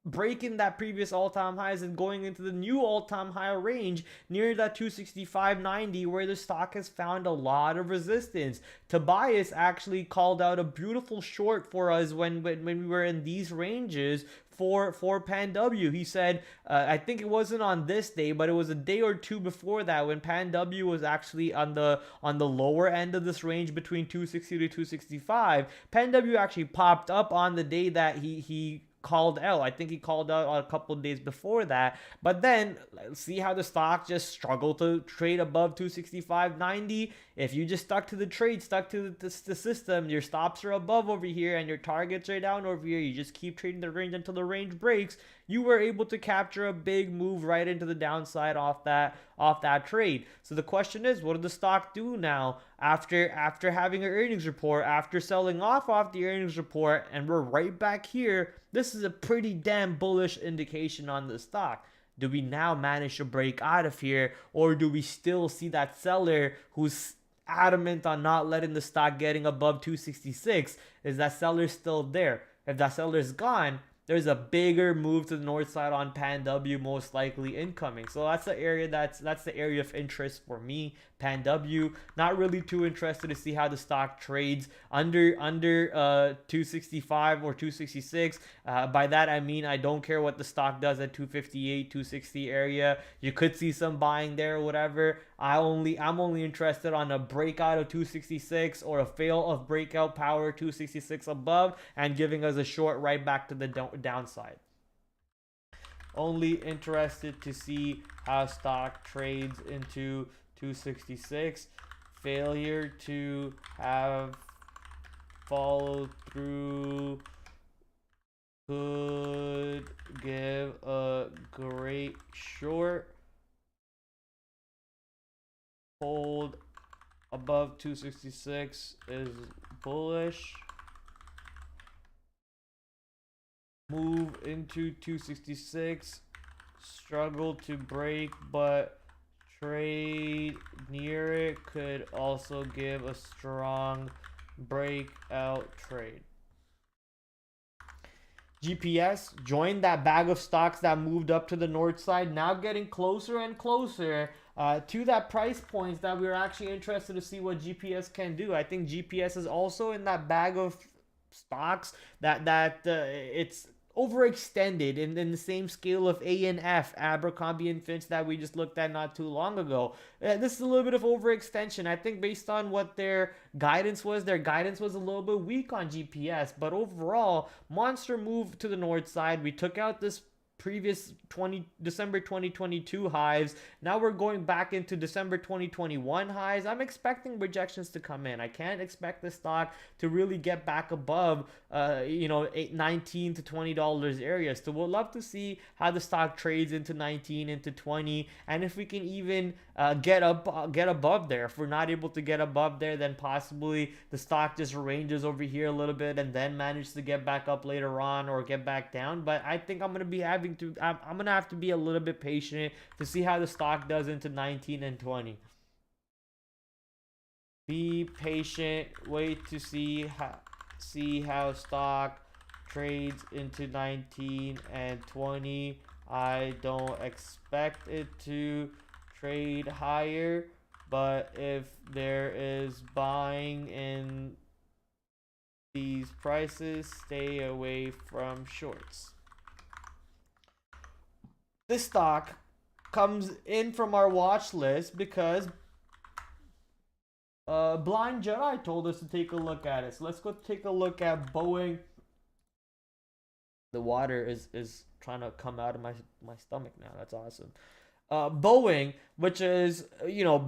breaking that previous all-time highs and going into the new all-time high range near that 265.90, where the stock has found a lot of resistance. Tobias actually called out a beautiful short for us when we were in these ranges for Pan W. He said, I think it wasn't on this day, but it was a day or two before that when Pan W was actually on the lower end of this range between 260 to 265. Pan W actually popped up on the day that he called out. I think he called out a couple of days before that. But then see how the stock just struggled to trade above 265.90. If you just stuck to the trade, stuck to the system, your stops are above over here and your targets are down over here, you just keep trading the range until the range breaks, you were able to capture a big move right into the downside off that trade. So the question is, what did the stock do now after having an earnings report, after selling off the earnings report, and we're right back here? This is a pretty damn bullish indication on the stock. Do we now manage to break out of here, or do we still see that seller who's adamant on not letting the stock getting above 266? Is that seller still there? If that seller's gone, there's a bigger move to the north side on Pan W most likely incoming. So that's the area that's the area of interest for me. Pan W, not really too interested to see how the stock trades under 265 or 266. By that I mean I don't care what the stock does at 258, 260 area. You could see some buying there or whatever. I'm only interested on a breakout of 266 or a fail of breakout power 266 above and giving us a short right back to the downside. Only interested to see how stock trades into 266. Failure to have follow through could give a great short. Hold above 266 is bullish. Move into 266, struggle to break, but trade near it could also give a strong breakout trade. GPS joined that bag of stocks that moved up to the north side, now getting closer and closer to that price points that we were actually interested to see what GPS can do. I think GPS is also in that bag of stocks that it's overextended in the same scale of A and F, Abercrombie and Fitch, that we just looked at not too long ago. This is a little bit of overextension. I think based on what their guidance was a little bit weak on GPS, but overall, monster move to the north side. We took out this previous December 2022 highs. Now we're going back into December 2021 highs. I'm expecting rejections to come in. I can't expect the stock to really get back above $19 to $20 areas. So we'll love to see how the stock trades into 19, into 20, and if we can even get above there. If we're not able to get above there, then possibly the stock just ranges over here a little bit and then manages to get back up later on or get back down. But I think I'm gonna have to be a little bit patient to see how the stock does into 19 and 20. Be patient, wait to see how stock trades into 19 and 20. I don't expect it to trade higher, but if there is buying in these prices, stay away from shorts. This stock comes in from our watch list because Blind Jedi told us to take a look at it. So let's go take a look at Boeing. The water is trying to come out of my stomach now. That's awesome. Boeing, which is,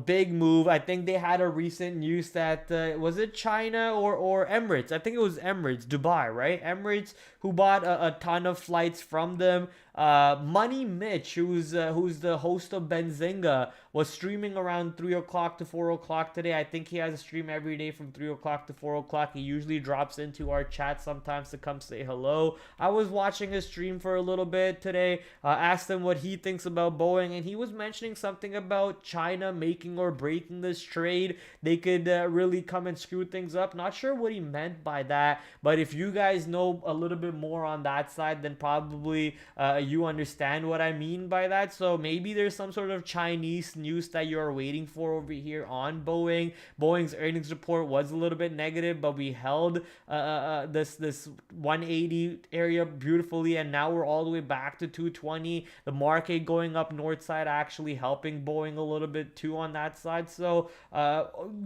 big move. I think they had a recent news that, was it China or Emirates? I think it was Emirates, Dubai, right? Emirates, who bought a ton of flights from them. Money Mitch, who's the host of Benzinga, was streaming around 3 o'clock to 4 o'clock today. I think he has a stream every day from 3 o'clock to 4 o'clock. He usually drops into our chat sometimes to come say hello. I was watching his stream for a little bit today. Asked him what he thinks about Boeing, and he was mentioning something about China making or breaking this trade. They could really come and screw things up. Not sure what he meant by that, but if you guys know a little bit more on that side, then probably you understand what I mean by that. So maybe there's some sort of Chinese news that you're waiting for over here on Boeing. Boeing's earnings report was a little bit negative, but we held this 180 area beautifully, and now we're all the way back to 220. The market going up north side actually helping Boeing a little bit too on that side. So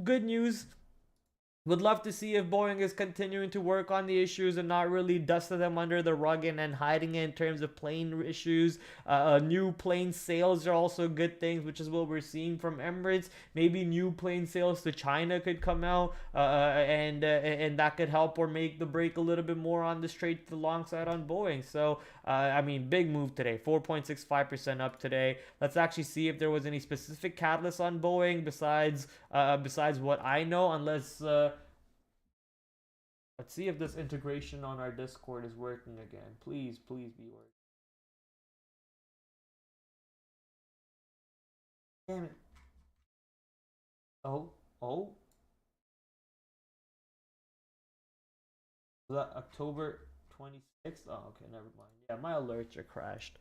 good news. Would love to see if Boeing is continuing to work on the issues and not really dusting them under the rug and hiding it in terms of plane issues. New plane sales are also good things, which is what we're seeing from Emirates. Maybe new plane sales to China could come out, and that could help or make the break a little bit more on this trade to the long side on Boeing. So, I mean, big move today, 4.65% up today. Let's actually see if there was any specific catalyst on Boeing besides what I know, unless. Let's see if this integration on our Discord is working again. Please be working. Damn it. Oh. Was that October 26th? Oh, okay, never mind. Yeah, my alerts are crashed.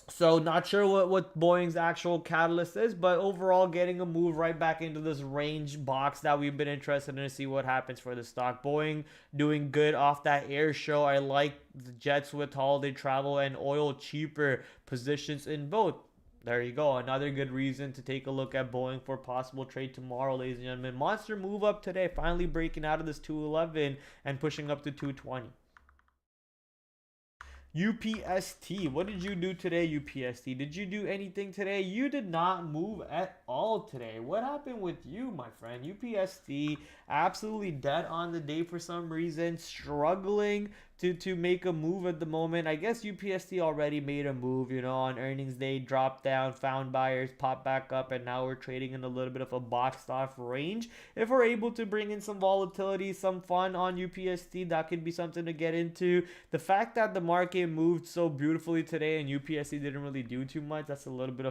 So not sure what Boeing's actual catalyst is, but overall getting a move right back into this range box that we've been interested in to see what happens for the stock. Boeing doing good off that air show. I like the jets with holiday travel and oil cheaper positions in both. There you go. Another good reason to take a look at Boeing for possible trade tomorrow, ladies and gentlemen. Monster move up today, finally breaking out of this 211 and pushing up to 220. UPST, what did you do today, UPST? Did you do anything today? You did not move at all today. What happened with you, my friend? UPST absolutely dead on the day for some reason, struggling to make a move at the moment. I guess UPST already made a move, on earnings day, dropped down, found buyers, popped back up, and now we're trading in a little bit of a boxed off range. If we're able to bring in some volatility, some fun on UPST, that could be something to get into. The fact that the market moved so beautifully today and UPST didn't really do too much, that's a little bit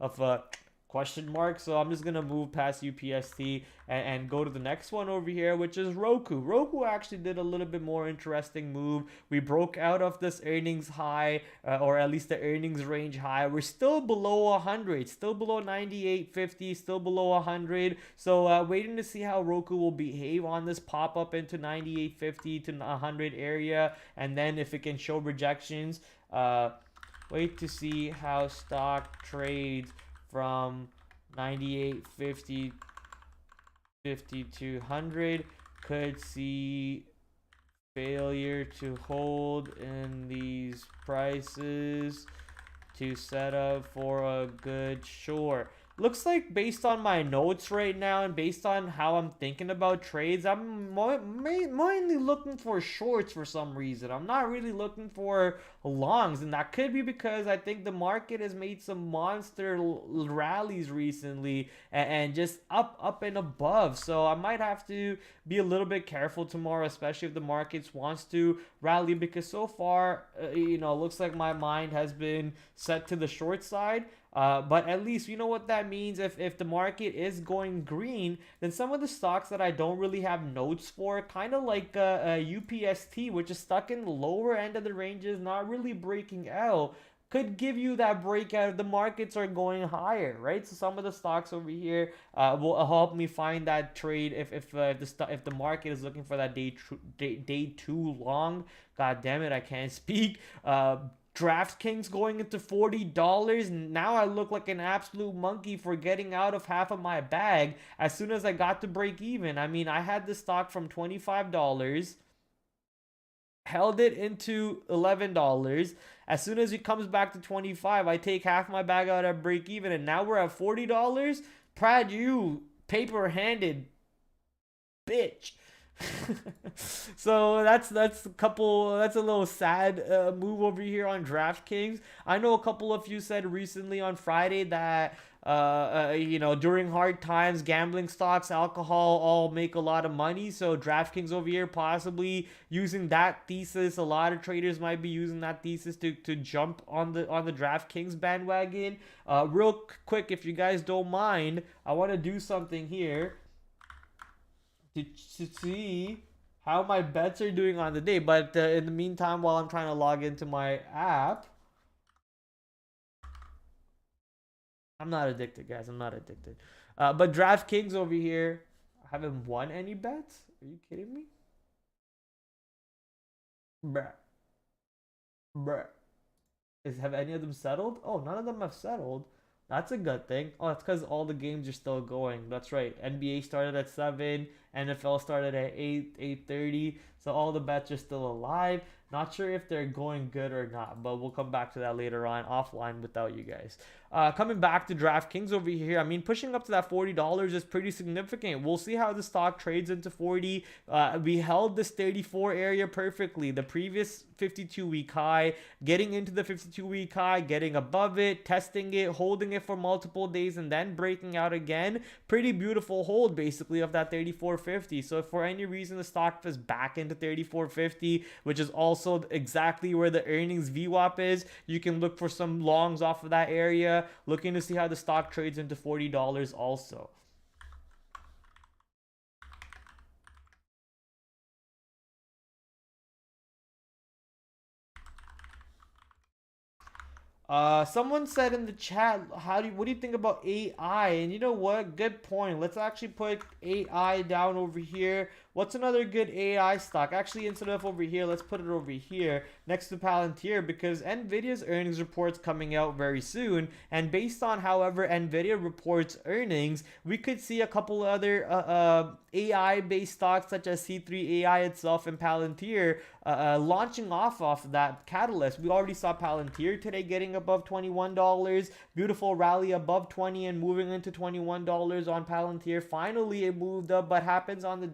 of a question mark. So I'm just gonna move past UPST and go to the next one over here, which is Roku. Roku actually did a little bit more interesting move. We broke out of this earnings high, or at least the earnings range high. We're still below 100, still below 98.50, still below 100. So waiting to see how Roku will behave on this pop up into 98.50 to 100 area, and then if it can show rejections, wait to see how stock trades from 98.50 to 100. Could see failure to hold in these prices to set up for a good short. Looks like based on my notes right now and based on how I'm thinking about trades, I'm mainly looking for shorts for some reason. I'm not really looking for longs, and that could be because I think the market has made some monster rallies recently and just up and above. So I might have to be a little bit careful tomorrow, especially if the markets wants to rally, because so far, looks like my mind has been set to the short side. But at least you know what that means. If the market is going green, then some of the stocks that I don't really have notes for, kind of like UPST, which is stuck in the lower end of the ranges, not really breaking out, could give you that breakout if the markets are going higher, right? So some of the stocks over here will help me find that trade if the market is looking for that day too long. God damn it, I can't speak. DraftKings going into $40. Now I look like an absolute monkey for getting out of half of my bag as soon as I got to break even. I mean, I had this stock from $25, held it into $11. As soon as it comes back to 25, I take half my bag out at break even, and now we're at $40. Prad, you paper-handed bitch. So that's a little sad move over here on DraftKings. I know a couple of you said recently on Friday that during hard times, gambling stocks, alcohol all make a lot of money. So DraftKings over here possibly using that thesis. A lot of traders might be using that thesis to jump on the DraftKings bandwagon. Real quick, if you guys don't mind, I want to do something here to see how my bets are doing on the day. But in the meantime, while I'm trying to log into my app, I'm not addicted, guys. I'm not addicted. But DraftKings over here, I haven't won any bets. Are you kidding me? Bruh. Bruh. Have any of them settled? Oh, none of them have settled. That's a good thing. Oh, that's because all the games are still going. That's right. NBA started at 7. NFL started at 8, 8:30. So all the bets are still alive. Not sure if they're going good or not, but we'll come back to that later on offline without you guys. Coming back to DraftKings over here, I mean, pushing up to that $40 is pretty significant. We'll see how the stock trades into 40. We held this 34 area perfectly. The previous 52-week high, getting into the 52-week high, getting above it, testing it, holding it for multiple days, and then breaking out again. Pretty beautiful hold, basically, of that 34.50. So if for any reason the stock is back into 34.50, which is also exactly where the earnings VWAP is, you can look for some longs off of that area, looking to see how the stock trades into $40 also. Someone said in the chat, what do you think about AI? And you know what? Good point. Let's actually put AI down over here. What's another good AI stock? Actually, instead of over here, let's put it over here next to Palantir, because Nvidia's earnings report's coming out very soon. And based on however Nvidia reports earnings, we could see a couple other AI-based stocks such as C3 AI itself and Palantir launching off that catalyst. We already saw Palantir today getting above $21. Beautiful rally above 20 and moving into $21 on Palantir. Finally, it moved up, but happens on the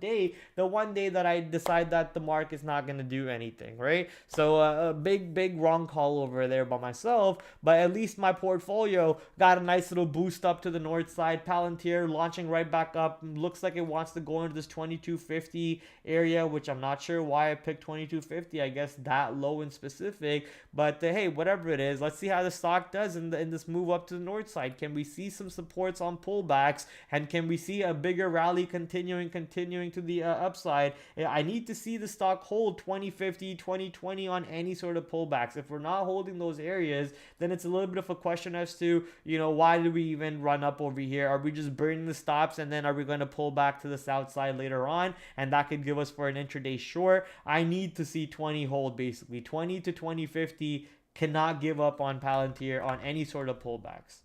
one day that I decide that the market's not going to do anything, right? So a big wrong call over there by myself, but at least my portfolio got a nice little boost up to the north side. Palantir launching right back up. Looks like it wants to go into this 2250 area, which I'm not sure why I picked 2250. I guess that low in specific, but hey, whatever it is, let's see how the stock does in this move up to the north side. Can we see some supports on pullbacks, and can we see a bigger rally continuing to the upside? I need to see the stock hold 2050, 2020 on any sort of pullbacks. If we're not holding those areas, then it's a little bit of a question as to, why did we even run up over here? Are we just burning the stops, and then are we going to pull back to the south side later on? And that could give us for an intraday short. I need to see 20 hold, basically 20 to 2050. Cannot give up on Palantir on any sort of pullbacks.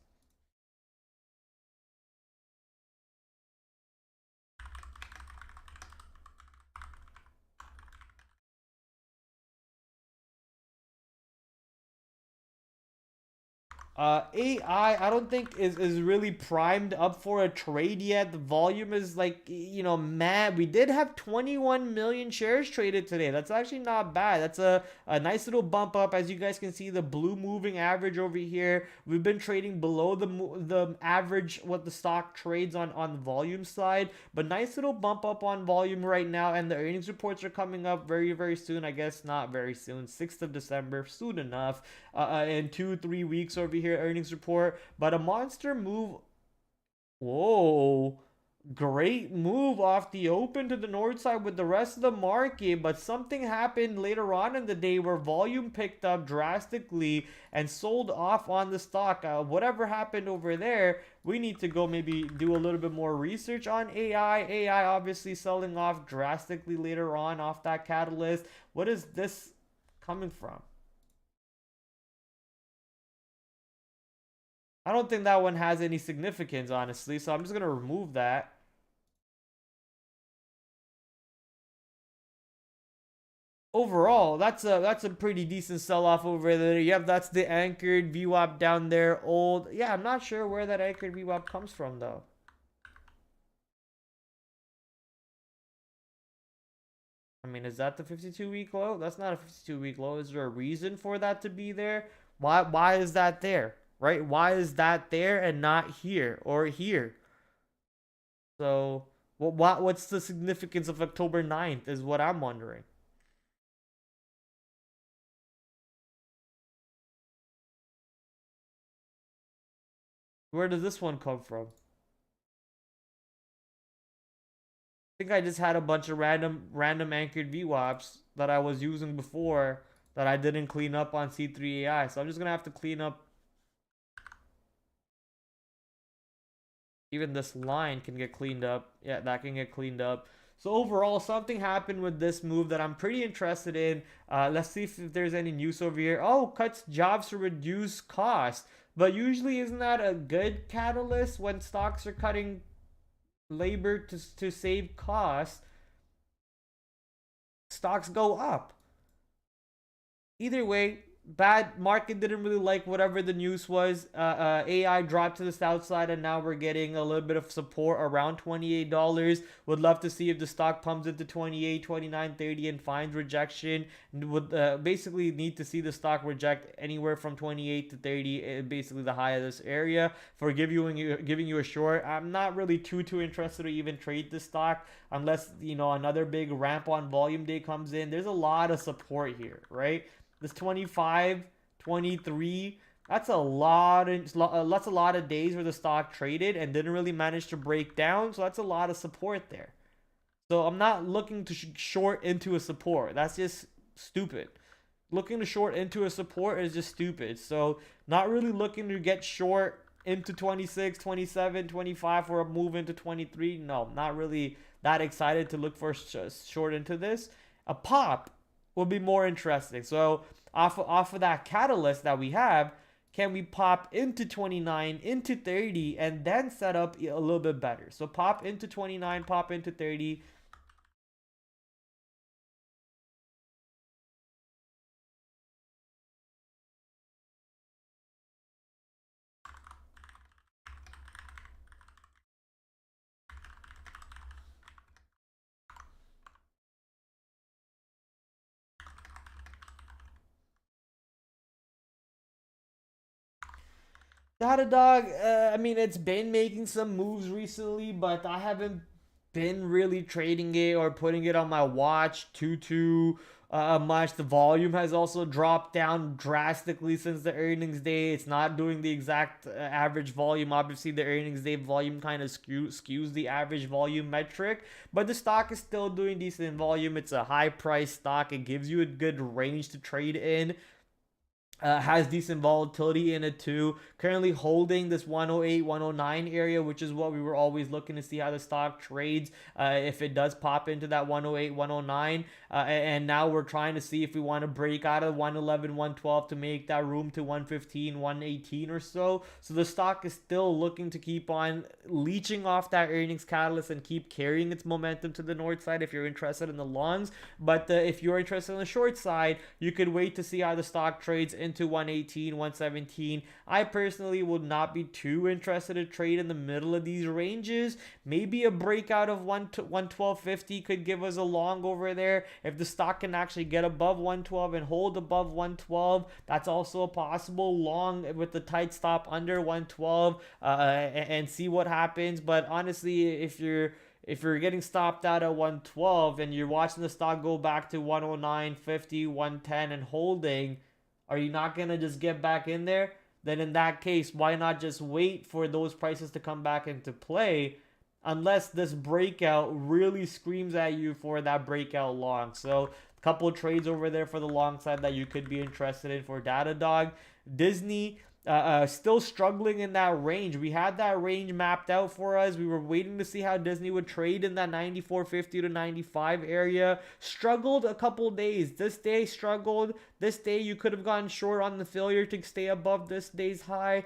AI, I don't think is really primed up for a trade yet. The volume is like, mad. We did have 21 million shares traded today. That's actually not bad. That's a nice little bump up. As you guys can see, the blue moving average over here. We've been trading below the average, what the stock trades on the volume side. But nice little bump up on volume right now. And the earnings reports are coming up very, very soon. I guess not very soon. 6th of December, soon enough. In 2-3 weeks over here, earnings report. But a monster move. Whoa, great move off the open to the north side with the rest of the market, but something happened later on in the day where volume picked up drastically and sold off on the stock. Whatever happened over there, we need to go maybe do a little bit more research on AI obviously selling off drastically later on off that catalyst. What is this coming from? I don't think that one has any significance, honestly, so I'm just going to remove that. Overall, that's a pretty decent sell-off over there. Yep, that's the anchored VWAP down there, old. Yeah, I'm not sure where that anchored VWAP comes from, though. mean, is that the 52-week low? That's not a 52-week low. Is there a reason for that to be there? Why is that there? Right? Why is that there and not here or here? So, what's the significance of October 9th is what I'm wondering. Where does this one come from? I think I just had a bunch of random anchored VWAPs that I was using before that I didn't clean up on C3AI. So I'm just gonna have to clean up. Even this line can get cleaned up. Yeah, that can get cleaned up. So overall, something happened with this move that I'm pretty interested in. Let's see if there's any news over here. Oh, cuts jobs to reduce cost. But usually isn't that a good catalyst when stocks are cutting labor to save costs? Stocks go up. Either way, bad market didn't really like whatever the news was. AI dropped to the south side, and now we're getting a little bit of support around $28. Would love to see if the stock pumps into 28, 29, 30 and finds rejection. Would basically need to see the stock reject anywhere from 28 to 30, basically the high of this area for giving you a short. I'm not really too interested to even trade this stock unless another big ramp on volume day comes in. There's a lot of support here, right? This 25, 23, that's a lot of days where the stock traded and didn't really manage to break down. So that's a lot of support there. So I'm not looking to short into a support. That's just stupid. Looking to short into a support is just stupid. So not really looking to get short into 26, 27, 25 for a move into 23. No, not really that excited to look for short into this. A pop will be more interesting. So off of that catalyst that we have, can we pop into 29, into 30, and then set up a little bit better? So pop into 29, pop into 30. Datadog, I mean, it's been making some moves recently, but I haven't been really trading it or putting it on my watch too much. The volume has also dropped down drastically since the earnings day. It's not doing the exact average volume. Obviously, the earnings day volume kind of skews the average volume metric, but the stock is still doing decent volume. It's a high price stock. It gives you a good range to trade in. Has decent volatility in it too. Currently holding this 108, 109 area, which is what we were always looking to see how the stock trades if it does pop into that 108, 109. And now we're trying to see if we want to break out of 111, 112 to make that room to 115, 118 or so. So the stock is still looking to keep on leeching off that earnings catalyst and keep carrying its momentum to the north side if you're interested in the longs. But if you're interested in the short side, you could wait to see how the stock trades into 118, 117. I personally would not be too interested to trade in the middle of these ranges. Maybe a breakout of 112.50 could give us a long over there. If the stock can actually get above 112 and hold above 112, that's also a possible long with the tight stop under 112 and see what happens. But honestly, if you're getting stopped out at 112 and you're watching the stock go back to 109, 50, 110 and holding, are you not going to just get back in there? Then in that case, why not just wait for those prices to come back into play unless this breakout really screams at you for that breakout long? So a couple of trades over there for the long side that you could be interested in for Datadog. Disney, still struggling in that range. We had that range mapped out for us. We were waiting to see how Disney would trade in that 94.50 to 95 area. Struggled a couple days. This day struggled. This day you could have gone short on the failure to stay above this day's high.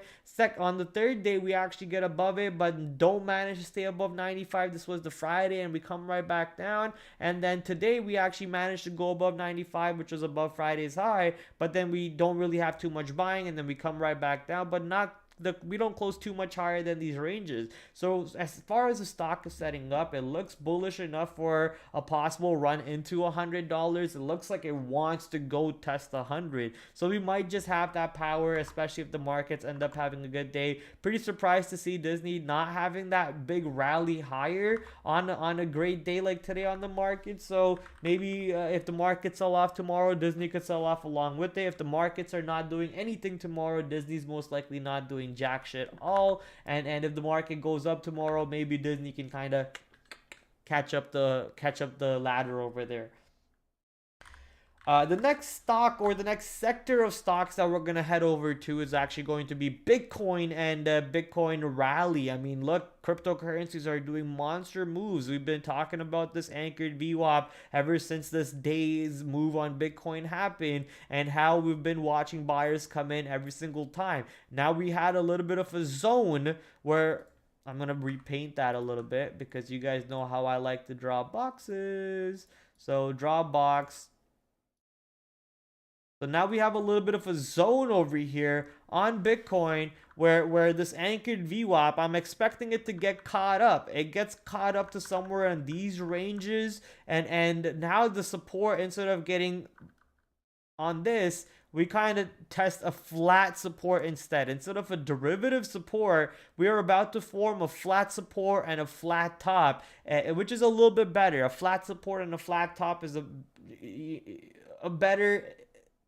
On the third day we actually get above it, but don't manage to stay above 95. This was the Friday and we come right back down. And then today we actually managed to go above 95, which was above Friday's high, but then we don't really have too much buying and then we come right back down, but not we don't close too much higher than these ranges. So as far as the stock is setting up, it looks bullish enough for a possible run into $100. It looks like it wants to go test 100. So we might just have that power, especially if the markets end up having a good day. Pretty surprised to see Disney not having that big rally higher on a great day like today on the market. So maybe if the markets sell off tomorrow, Disney could sell off along with it. If the markets are not doing anything tomorrow, Disney's most likely not doing jack shit all. And if the market goes up tomorrow, maybe Disney can kind of catch up the ladder over there. The next stock, or the next sector of stocks that we're going to head over to, is actually going to be Bitcoin and Bitcoin rally. I mean, look, cryptocurrencies are doing monster moves. We've been talking about this anchored VWAP ever since this day's move on Bitcoin happened, and how we've been watching buyers come in every single time. Now we had a little bit of a zone where I'm going to repaint that a little bit because you guys know how I like to draw boxes. So draw box. So now we have a little bit of a zone over here on Bitcoin where this anchored VWAP, I'm expecting it to get caught up. It gets caught up to somewhere in these ranges, and now the support, instead of getting on this, we kind of test a flat support instead. Instead of a derivative support, we are about to form a flat support and a flat top, which is a little bit better. A flat support and a flat top is a better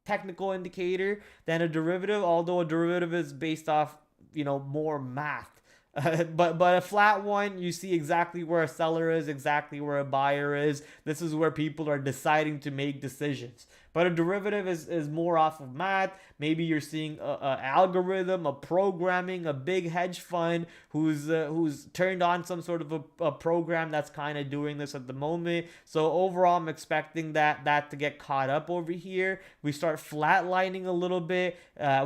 technical indicator than a derivative, although a derivative is based off, more math. But a flat one, you see exactly where a seller is, exactly where a buyer is. This is where people are deciding to make decisions. But a derivative is more off of math. Maybe you're seeing a algorithm, a programming, a big hedge fund who's turned on some sort of a program that's kind of doing this at the moment. So overall, I'm expecting that to get caught up over here. We start flatlining a little bit,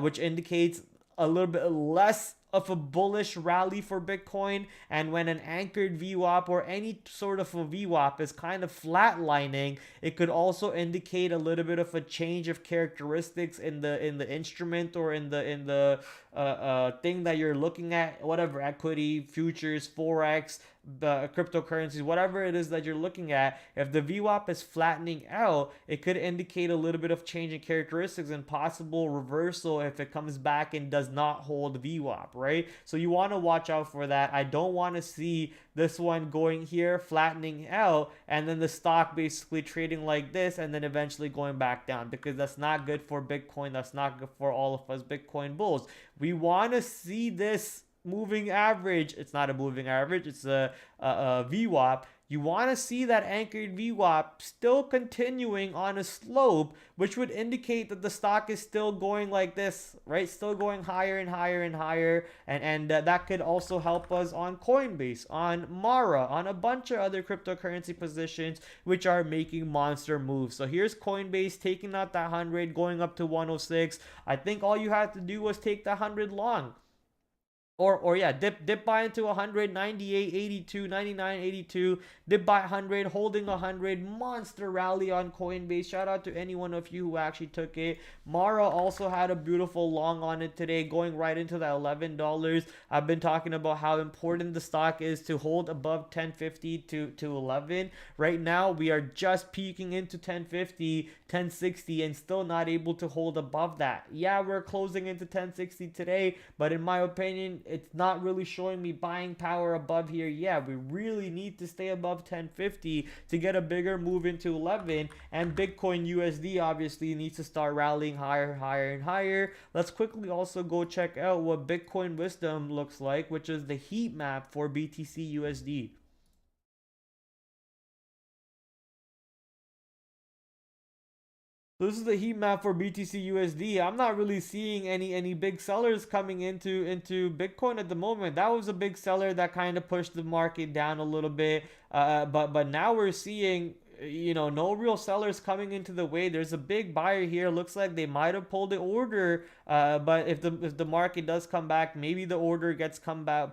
which indicates a little bit less of a bullish rally for Bitcoin. And when an anchored VWAP or any sort of a VWAP is kind of flatlining, it could also indicate a little bit of a change of characteristics in the instrument, or in the thing that you're looking at, whatever, equity, futures, forex, the cryptocurrencies, whatever it is that you're looking at. If the VWAP is flattening out, it could indicate a little bit of change in characteristics and possible reversal if it comes back and does not hold VWAP, right? So you want to watch out for that. I don't want to see this one going here, flattening out, and then the stock basically trading like this and then eventually going back down, because that's not good for Bitcoin. That's not good for all of us Bitcoin bulls. We want to see this moving average. It's not a moving average, it's a VWAP. You want to see that anchored VWAP still continuing on a slope, which would indicate that the stock is still going like this, right? Still going higher and higher and higher. And that could also help us on Coinbase, on Mara, on a bunch of other cryptocurrency positions which are making monster moves. So here's Coinbase taking out that 100, going up to 106. I think all you had to do was take the 100 long. Or yeah, dip buy into 100, 98, 82, 99, 82, dip buy 100, holding 100, monster rally on Coinbase. Shout out to any one of you who actually took it. Mara also had a beautiful long on it today, going right into that $11. I've been talking about how important the stock is to hold above 1050 to 11. Right now, we are just peaking into 1050, 1060, and still not able to hold above that. Yeah, we're closing into 1060 today, but in my opinion, it's not really showing me buying power above here. Yeah, we really need to stay above 1050 to get a bigger move into 11, and Bitcoin USD obviously needs to start rallying higher, higher, and higher. Let's quickly also go check out what Bitcoin Wisdom looks like, which is the heat map for BTC USD. This is the heat map for BTC USD. I'm not really seeing any big sellers coming into Bitcoin at the moment. That was a big seller that kind of pushed the market down a little bit. But now we're seeing, no real sellers coming into the way. There's a big buyer here. Looks like they might have pulled the order. But if the market does come back, maybe the order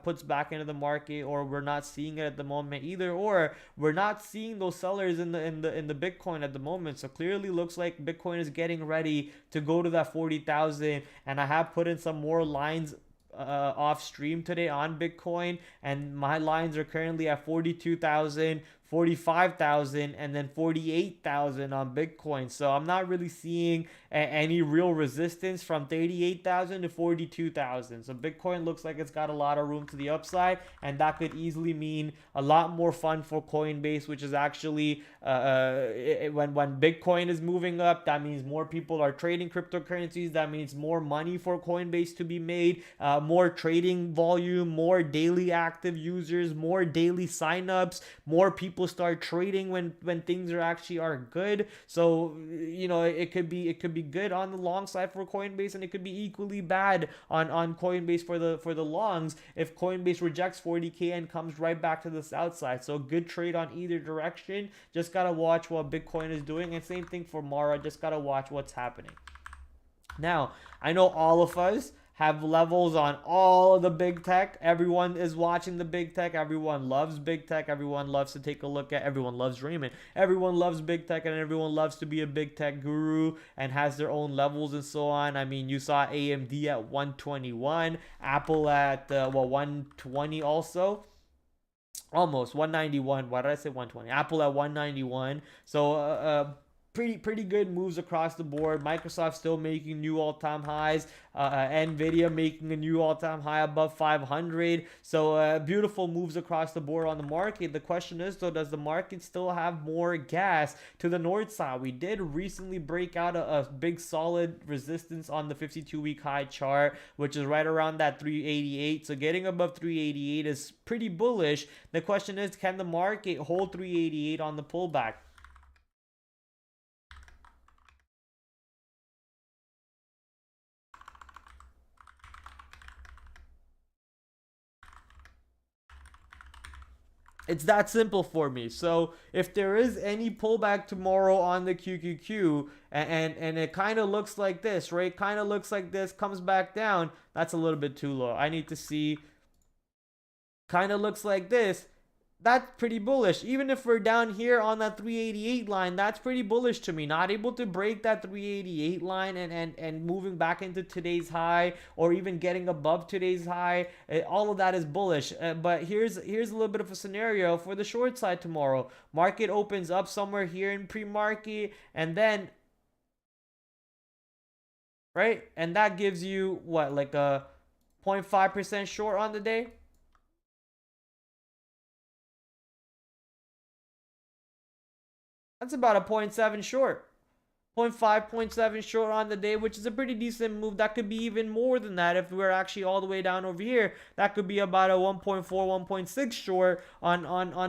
puts back into the market, or we're not seeing it at the moment. Either or, we're not seeing those sellers in the Bitcoin at the moment. So clearly looks like Bitcoin is getting ready to go to that 40,000. And I have put in some more lines off stream today on Bitcoin, and my lines are currently at 42,000, 45,000, and then 48,000 on Bitcoin. So I'm not really seeing any real resistance from 38,000 to 42,000. So Bitcoin looks like it's got a lot of room to the upside, and that could easily mean a lot more fun for Coinbase, which is actually when Bitcoin is moving up, that means more people are trading cryptocurrencies. That means more money for Coinbase to be made, more trading volume, more daily active users, more daily signups, more people start trading when things are good. So it could be good on the long side for Coinbase, and it could be equally bad on Coinbase for the longs if Coinbase rejects 40K and comes right back to the south side. So good trade on either direction. Just gotta watch what Bitcoin is doing, and same thing for Mara. Just gotta watch what's happening. Now, I know all of us have levels on all of the big tech. Everyone is watching the big tech. Everyone loves big tech. Everyone loves to take a look at. Everyone loves Raymond. Everyone loves big tech, and everyone loves to be a big tech guru and has their own levels and so on. I mean, you saw AMD at 121, Apple at 120 also. Almost 191. Why did I say 120? Apple at 191. So pretty good moves across the board. Microsoft still making new all-time highs. Nvidia making a new all-time high above 500. So beautiful moves across the board on the market. The question is, though, does the market still have more gas to the north side? We did recently break out a big solid resistance on the 52-week high chart, which is right around that 388. So getting above 388 is pretty bullish. The question is, can the market hold 388 on the pullback? It's that simple for me. So if there is any pullback tomorrow on the QQQ, and it kind of looks like this, right? Kind of looks like this, comes back down. That's a little bit too low. I need to see. Kind of looks like this. That's pretty bullish. Even if we're down here on that 388 line, that's pretty bullish to me. Not able to break that 388 line and moving back into today's high, or even getting above today's high, all of that is bullish. But here's a little bit of a scenario for the short side tomorrow. Market opens up somewhere here in pre-market, and then right, and that gives you what, like a 0.5% short on the day. That's about a 0.7 short. 0.5, 0.7 short on the day, which is a pretty decent move. That could be even more than that if we're actually all the way down over here. That could be about a 1.4, 1.6 short on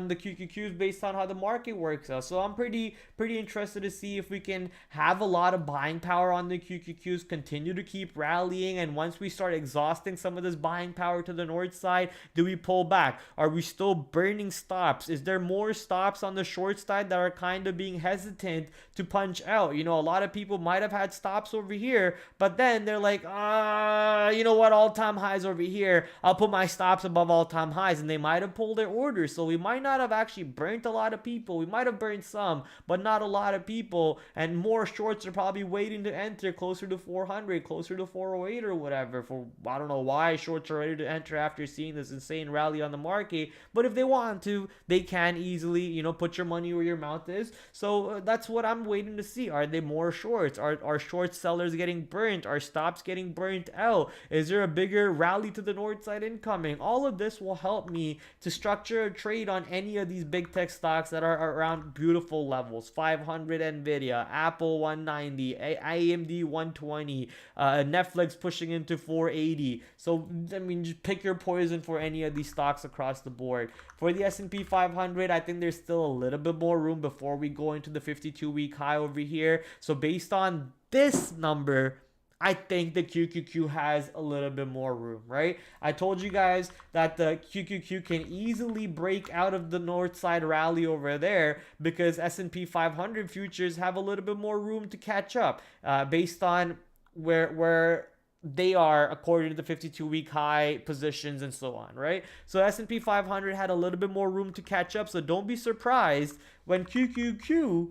the QQQs based on how the market works out. So I'm pretty interested to see if we can have a lot of buying power on the QQQs, continue to keep rallying, and once we start exhausting some of this buying power to the north side, do we pull back? Are we still burning stops? Is there more stops on the short side that are kind of being hesitant to punch out? A lot of people might have had stops over here, but then they're like, you know what, all-time highs over here, I'll put my stops above all-time highs, and they might have pulled their orders. So we might not have actually burnt a lot of people. We might have burned some, but not a lot of people, and more shorts are probably waiting to enter closer to 400, closer to 408 or whatever. For I don't know why shorts are ready to enter after seeing this insane rally on the market, but if they want to, they can easily, put your money where your mouth is. So that's what I'm waiting to see. Are they more shorts? Are short sellers getting burnt? Are stops getting burnt out? Is there a bigger rally to the north side incoming? All of this will help me to structure a trade on any of these big tech stocks that are around beautiful levels. 500 Nvidia, Apple 190, AMD 120, Netflix pushing into 480. So I mean, just pick your poison for any of these stocks across the board. For the S&P 500, I think there's still a little bit more room before we go into the 52-week high over here. So based on this number, I think the QQQ has a little bit more room, right? I told you guys that the QQQ can easily break out of the north side rally over there because S&P 500 futures have a little bit more room to catch up based on where they are according to the 52-week high positions and so on, right? So S&P 500 had a little bit more room to catch up. So don't be surprised when QQQ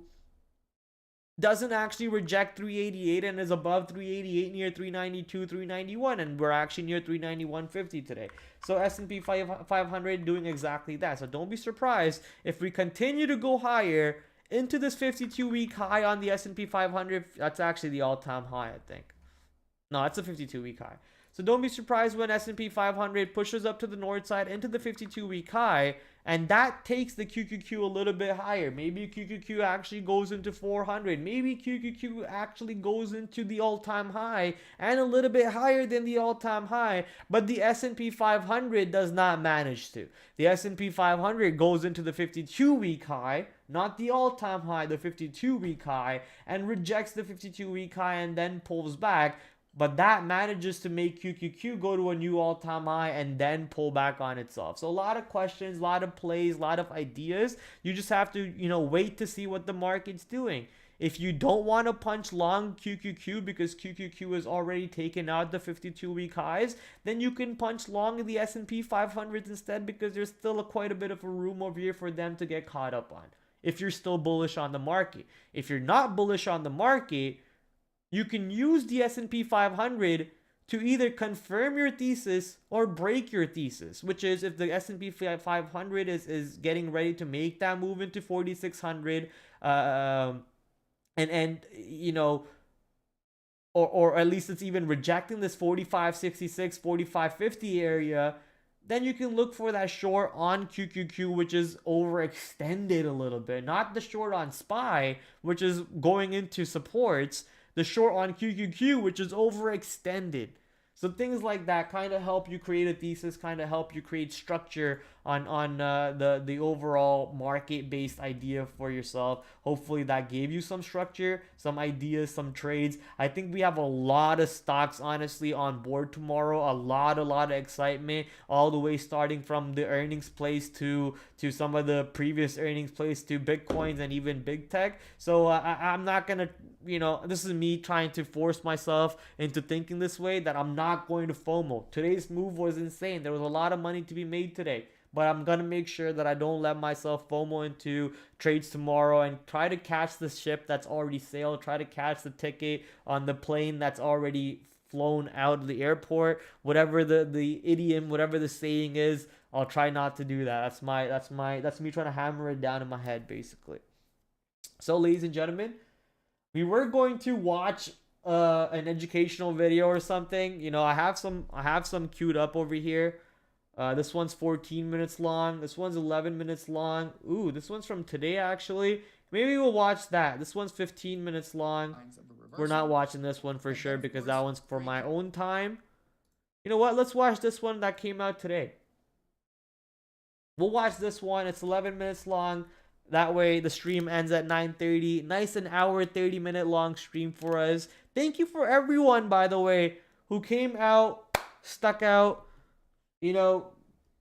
doesn't actually reject 388 and is above 388 near 392, 391, and we're actually near 391.50 today. So S&P 500 doing exactly that. So don't be surprised if we continue to go higher into this 52-week high on the S&P 500. That's actually the all-time high, I think. No, it's a 52-week high. So don't be surprised when S&P 500 pushes up to the north side into the 52-week high, and that takes the QQQ a little bit higher. Maybe QQQ actually goes into 400. Maybe QQQ actually goes into the all-time high and a little bit higher than the all-time high, but the S&P 500 does not manage to. The S&P 500 goes into the 52-week high, not the all-time high, the 52-week high, and rejects the 52-week high and then pulls back. But that manages to make QQQ go to a new all-time high and then pull back on itself. So a lot of questions, a lot of plays, a lot of ideas. You just have to, wait to see what the market's doing. If you don't want to punch long QQQ because QQQ has already taken out the 52-week highs, then you can punch long the S&P 500 instead, because there's still quite a bit of a room over here for them to get caught up on. If you're still bullish on the market. If you're not bullish on the market, you can use the S&P 500 to either confirm your thesis or break your thesis, which is if the S&P 500 is getting ready to make that move into 4,600, or at least it's even rejecting this 45.66, 45.50 area, then you can look for that short on QQQ, which is overextended a little bit. Not the short on SPY, which is going into supports. The short on QQQ, which is overextended. So things like that kind of help you create a thesis, kind of help you create structure on the overall market-based idea for yourself. Hopefully that gave you some structure, some ideas, some trades. I think we have a lot of stocks, honestly, on board tomorrow. A lot of excitement, all the way starting from the earnings plays to some of the previous earnings plays to Bitcoins and even big tech. So I'm not going to, this is me trying to force myself into thinking this way, that I'm not going to FOMO. Today's move was insane. There was a lot of money to be made today. But I'm going to make sure that I don't let myself FOMO into trades tomorrow and try to catch the ship that's already sailed. Try to catch the ticket on the plane that's already flown out of the airport. Whatever the idiom, whatever the saying is, I'll try not to do that. That's me trying to hammer it down in my head, basically. So, ladies and gentlemen, we were going to watch an educational video or something. I have some queued up over here. This one's 14 minutes long. This one's 11 minutes long. Ooh, this one's from today, actually. Maybe we'll watch that. This one's 15 minutes long. We're not watching this one for sure, because that one's for my own time. You know what? Let's watch this one that came out today. We'll watch this one. It's 11 minutes long. That way the stream ends at 9:30. Nice, an hour, 30-minute long stream for us. Thank you for everyone, by the way, who came out, stuck out.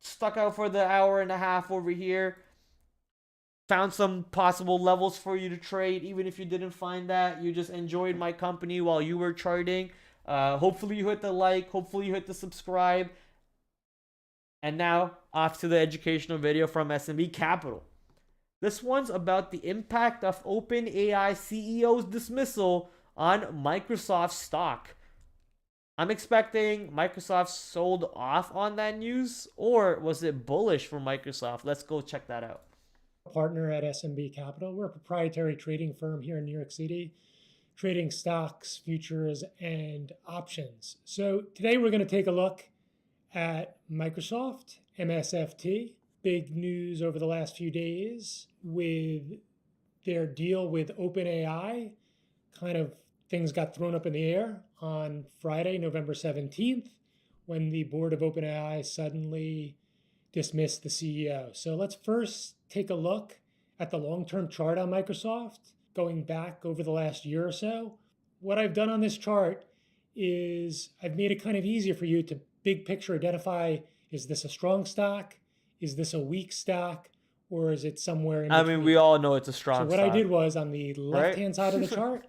Stuck out for the hour and a half over here. Found some possible levels for you to trade. Even if you didn't find that, you just enjoyed my company while you were charting. Hopefully you hit the like. Hopefully you hit the subscribe. And now, off to the educational video from SMB Capital. This one's about the impact of OpenAI CEO's dismissal on Microsoft stock. I'm expecting Microsoft sold off on that news, or was it bullish for Microsoft? Let's go check that out. Partner at SMB Capital. We're a proprietary trading firm here in New York City, trading stocks, futures, and options. So today we're going to take a look at Microsoft, MSFT. Big news over the last few days with their deal with OpenAI. Things got thrown up in the air on Friday, November 17th, when the board of OpenAI suddenly dismissed the CEO. So let's first take a look at the long-term chart on Microsoft, going back over the last year or so. What I've done on this chart is I've made it kind of easier for you to big picture identify, is this a strong stock? Is this a weak stock? Or is it somewhere in between? I mean, we all know it's a strong stock. So what I did was, on the left-hand side of the chart,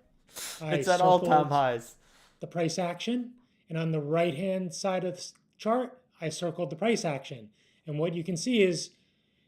it's at all-time highs. The price action, and on the right-hand side of the chart, I circled the price action. And what you can see is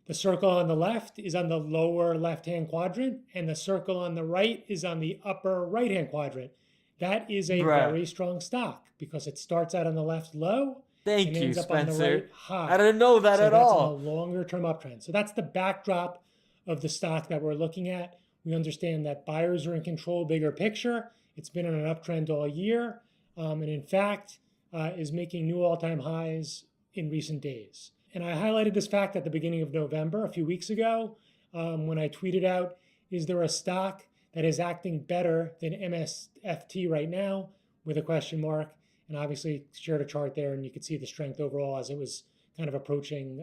The circle on the left is on the lower left-hand quadrant, and the circle on the right is on the upper right-hand quadrant. That is a Bruh. very strong stock because it starts out on the left low and Thank you, ends up on the Spencer. right high. I didn't know that So at that's on a all. longer-term uptrend. So that's the backdrop of the stock that we're looking at. We understand that buyers are in control, bigger picture. It's been on an uptrend all year, and in fact, is making new all-time highs in recent days. And I highlighted this fact at the beginning of November, a few weeks ago, when I tweeted out, is there a stock that is acting better than MSFT right now, with a question mark? And obviously shared a chart there, and you could see the strength overall as it was kind of approaching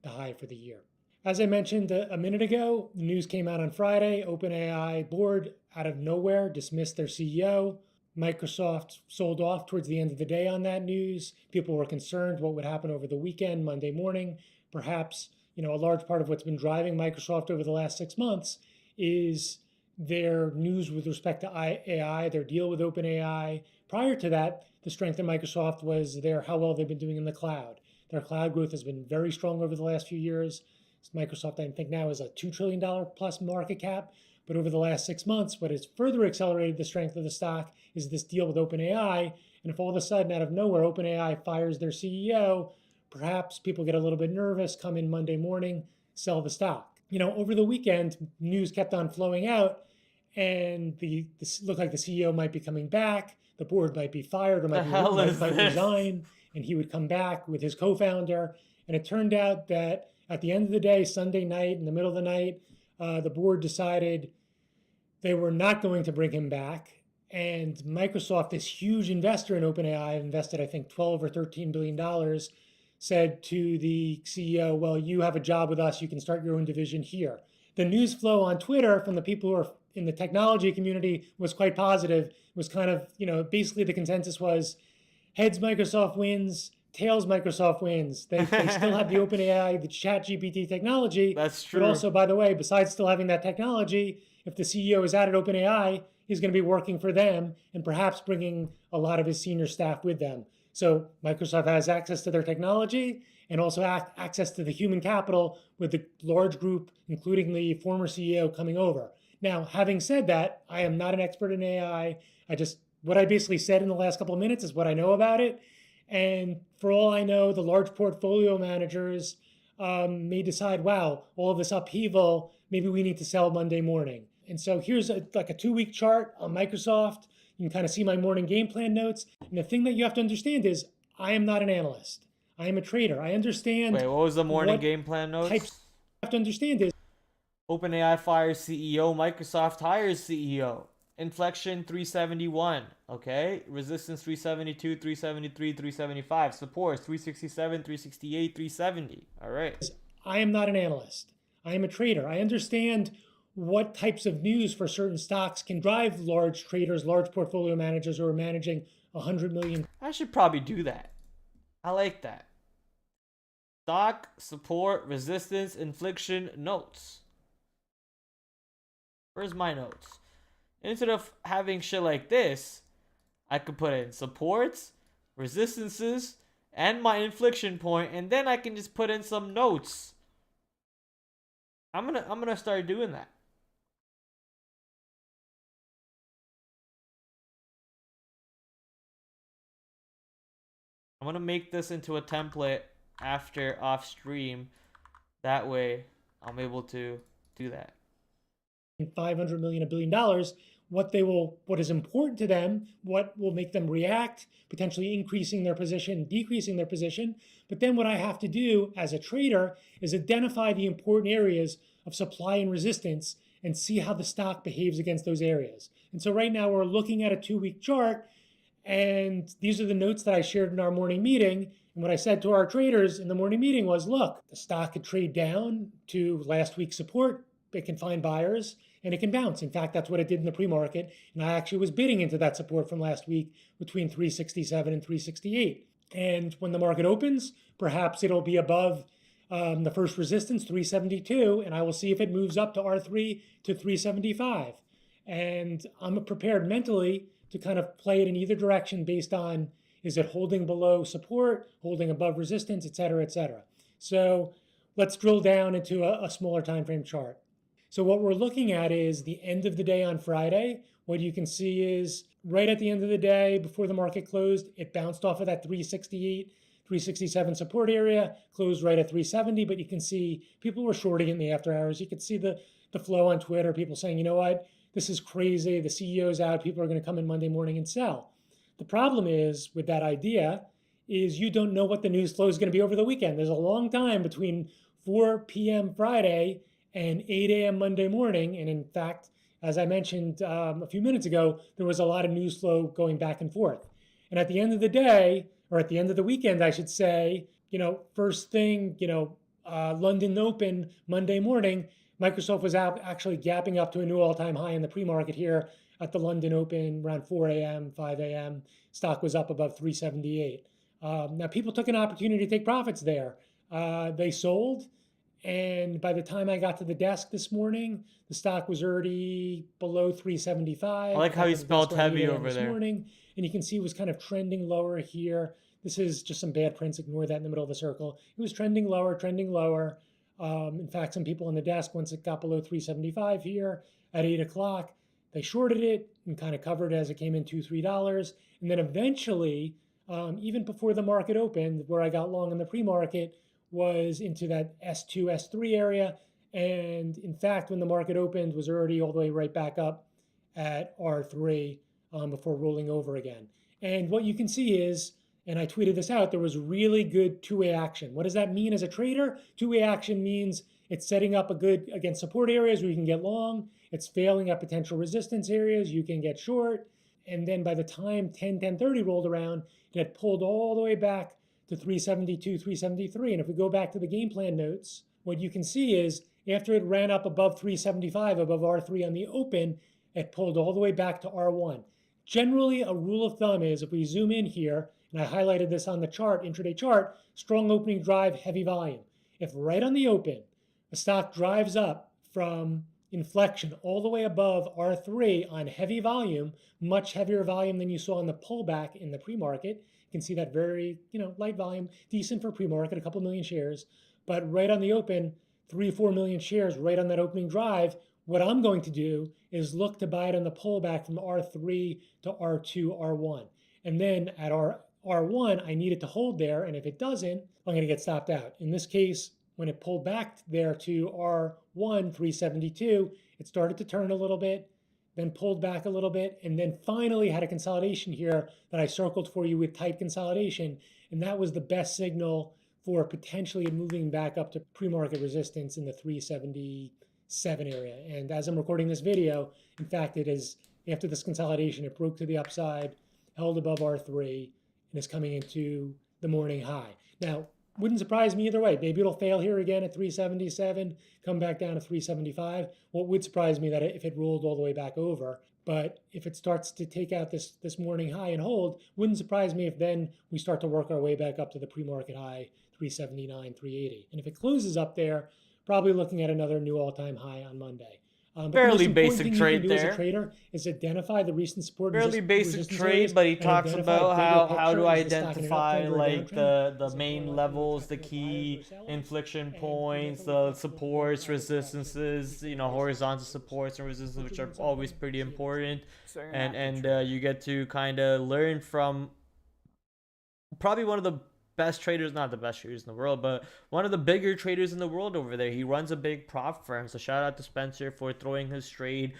the high for the year. As I mentioned a minute ago, the news came out on Friday. OpenAI board, out of nowhere, dismissed their CEO. Microsoft sold off towards the end of the day on that news. People were concerned what would happen over the weekend, Monday morning. Perhaps, a large part of what's been driving Microsoft over the last 6 months is their news with respect to AI, their deal with OpenAI. Prior to that, the strength of Microsoft was how well they've been doing in the cloud. Their cloud growth has been very strong over the last few years. Microsoft, I think now, is a $2 trillion plus market cap. But over the last 6 months, what has further accelerated the strength of the stock is this deal with OpenAI. And if all of a sudden, out of nowhere, OpenAI fires their CEO, perhaps people get a little bit nervous, come in Monday morning, sell the stock. Over the weekend, news kept on flowing out, and this looked like the CEO might be coming back, the board might be fired, or might resign, and he would come back with his co-founder. And it turned out that at the end of the day, Sunday night, in the middle of the night, the board decided they were not going to bring him back. And Microsoft, this huge investor in OpenAI, invested, I think, $12 or $13 billion, said to the CEO, well, you have a job with us. You can start your own division here. The news flow on Twitter from the people who are in the technology community was quite positive. It was kind of, basically the consensus was heads Microsoft wins, tails Microsoft wins. They still have the OpenAI, the ChatGPT technology. That's true. But also, by the way, besides still having that technology, if the CEO is out at OpenAI, he's going to be working for them and perhaps bringing a lot of his senior staff with them. So Microsoft has access to their technology and also access to the human capital with the large group, including the former CEO, coming over. Now, having said that, I am not an expert in AI. What I basically said in the last couple of minutes is what I know about it. And for all I know, the large portfolio managers may decide, wow, all of this upheaval, maybe we need to sell Monday morning. And so here's a 2-week chart on Microsoft. You can kind of see my morning game plan notes. And the thing that you have to understand is I am not an analyst. I am a trader. I understand. Wait, what was the morning game plan notes? Types you have to understand is OpenAI fires CEO, Microsoft hires CEO. Inflection 371, okay? Resistance 372, 373, 375. Supports 367, 368, 370. All right. I am not an analyst. I am a trader. I understand what types of news for certain stocks can drive large traders, large portfolio managers who are managing 100 million. I should probably do that. I like that. Stock, support, resistance, inflection, notes. Where's my notes? Instead of having shit like this, I could put in supports, resistances, and my inflection point, and then I can just put in some notes. I'm gonna start doing that. I'm gonna make this into a template after off stream. That way, I'm able to do that. 500 million, $1 billion, what is important to them, what will make them react, potentially increasing their position, decreasing their position. But then what I have to do as a trader is identify the important areas of supply and resistance and see how the stock behaves against those areas. And so right now we're looking at a 2-week chart, and these are the notes that I shared in our morning meeting. And what I said to our traders in the morning meeting was, look, the stock could trade down to last week's support. It can find buyers and it can bounce. In fact, that's what it did in the pre-market. And I actually was bidding into that support from last week between 367 and 368. And when the market opens, perhaps it'll be above the first resistance, 372, and I will see if it moves up to R3 to 375. And I'm prepared mentally to kind of play it in either direction based on, is it holding below support, holding above resistance, et cetera, et cetera. So let's drill down into a smaller time frame chart. So what we're looking at is the end of the day on Friday. What you can see is right at the end of the day, before the market closed, it bounced off of that 368, 367 support area, closed right at 370, but you can see people were shorting in the after hours. You could see the flow on Twitter, people saying, you know what, this is crazy, the CEO's out, people are going to come in Monday morning and sell. The problem is with that idea is you don't know what the news flow is going to be over the weekend. There's a long time between 4 p.m. Friday and 8 a.m. Monday morning. And in fact, as I mentioned a few minutes ago, there was a lot of news flow going back and forth. And at the end of the day, or at the end of the weekend, I should say, first thing, London Open Monday morning, Microsoft was out actually gapping up to a new all-time high in the pre-market here at the London Open around 4 a.m., 5 a.m. Stock was up above 378. Now, people took an opportunity to take profits there. They sold, and by the time I got to the desk this morning, the stock was already below 375. I like how you spelled heavy over there. Morning, and you can see it was kind of trending lower here. This is just some bad prints. Ignore that in the middle of the circle. It was trending lower, trending lower. In fact, some people on the desk, once it got below 375 here at 8 o'clock, they shorted it and kind of covered as it came in $2-3. And then eventually, even before the market opened, where I got long in the pre-market, was into that S2, S3 area. And in fact, when the market opened, was already all the way right back up at R3 before rolling over again. And what you can see is, and I tweeted this out, there was really good two-way action. What does that mean as a trader? Two-way action means it's setting up a good against support areas where you can get long. It's failing at potential resistance areas. You can get short. And then by the time 10:30 rolled around, it had pulled all the way back to 372, 373. And if we go back to the game plan notes, what you can see is after it ran up above 375, above R3 on the open, it pulled all the way back to R1. Generally, a rule of thumb is if we zoom in here, and I highlighted this on the chart, intraday chart, strong opening drive, heavy volume. If right on the open, the stock drives up from inflection all the way above R3 on heavy volume, much heavier volume than you saw in the pullback in the pre-market. You can see that very, light volume, decent for pre-market, a couple million shares. But right on the open, 3-4 million shares right on that opening drive. What I'm going to do is look to buy it on the pullback from R3 to R2, R1. And then at R1, I need it to hold there. And if it doesn't, I'm going to get stopped out. In this case, when it pulled back there to R1, 372, it started to turn a little bit, then pulled back a little bit, and then finally had a consolidation here that I circled for you with tight consolidation. And that was the best signal for potentially moving back up to pre-market resistance in the 377 area. And as I'm recording this video, in fact, it is after this consolidation, it broke to the upside, held above R3, and is coming into the morning high. Now, wouldn't surprise me either way. Maybe it'll fail here again at 377, come back down to 375. What would surprise me that if it rolled all the way back over. But if it starts to take out this morning high and hold, wouldn't surprise me if then we start to work our way back up to the pre-market high, 379, 380. And if it closes up there, probably looking at another new all-time high on Monday. Fairly basic trade there. As a trader is identify the recent support. Fairly basic trade, but he talks about how do I identify like the main levels, the key inflection points, the supports, resistances, horizontal supports and resistances, which are always pretty important. And you get to kind of learn from probably one of the best traders, not the best traders in the world, but one of the bigger traders in the world over there. He runs a big prop firm, so shout out to Spencer for throwing his trade.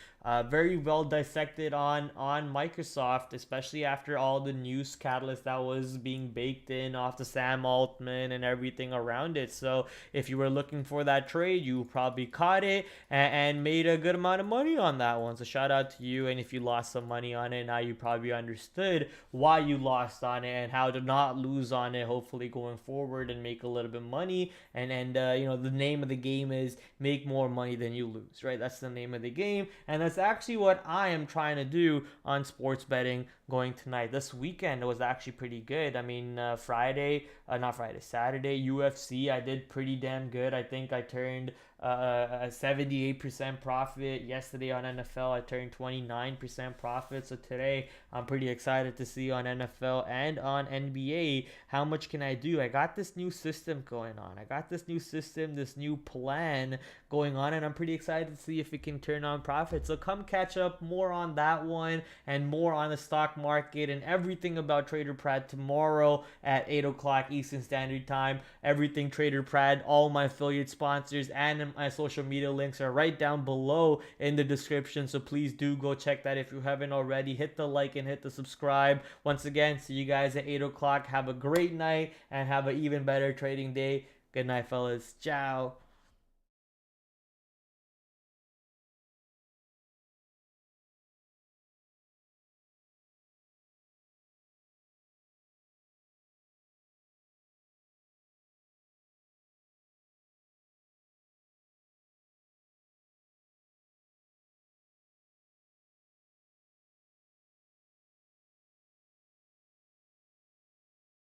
Very well dissected on Microsoft, especially after all the news catalyst that was being baked in off the Sam Altman and everything around it. So if you were looking for that trade, you probably caught it and made a good amount of money on that one. So shout out to you. And if you lost some money on it, now you probably understood why you lost on it and how to not lose on it, hopefully going forward, and make a little bit of money. And the name of the game is make more money than you lose, right? That's the name of the game, and that's actually what I am trying to do on sports betting going tonight. This weekend was actually pretty good. I mean, Saturday UFC, I did pretty damn good. I think I turned a 78% profit. Yesterday on NFL, I turned 29% profit. So today, I'm pretty excited to see on NFL and on NBA how much can I do. I got this new system going on. I got this new system, this new plan going on, and I'm pretty excited to see if it can turn on profit. So come catch up more on that one and more on the stock market and everything about TraderPrad tomorrow at 8 o'clock Eastern Standard Time. Everything TraderPrad, all my affiliate sponsors and my social media links are right down below in the description. So please do go check that if you haven't already. Hit the like and hit the subscribe. Once again, see you guys at 8 o'clock. Have a great night and have an even better trading day. Good night, fellas. Ciao.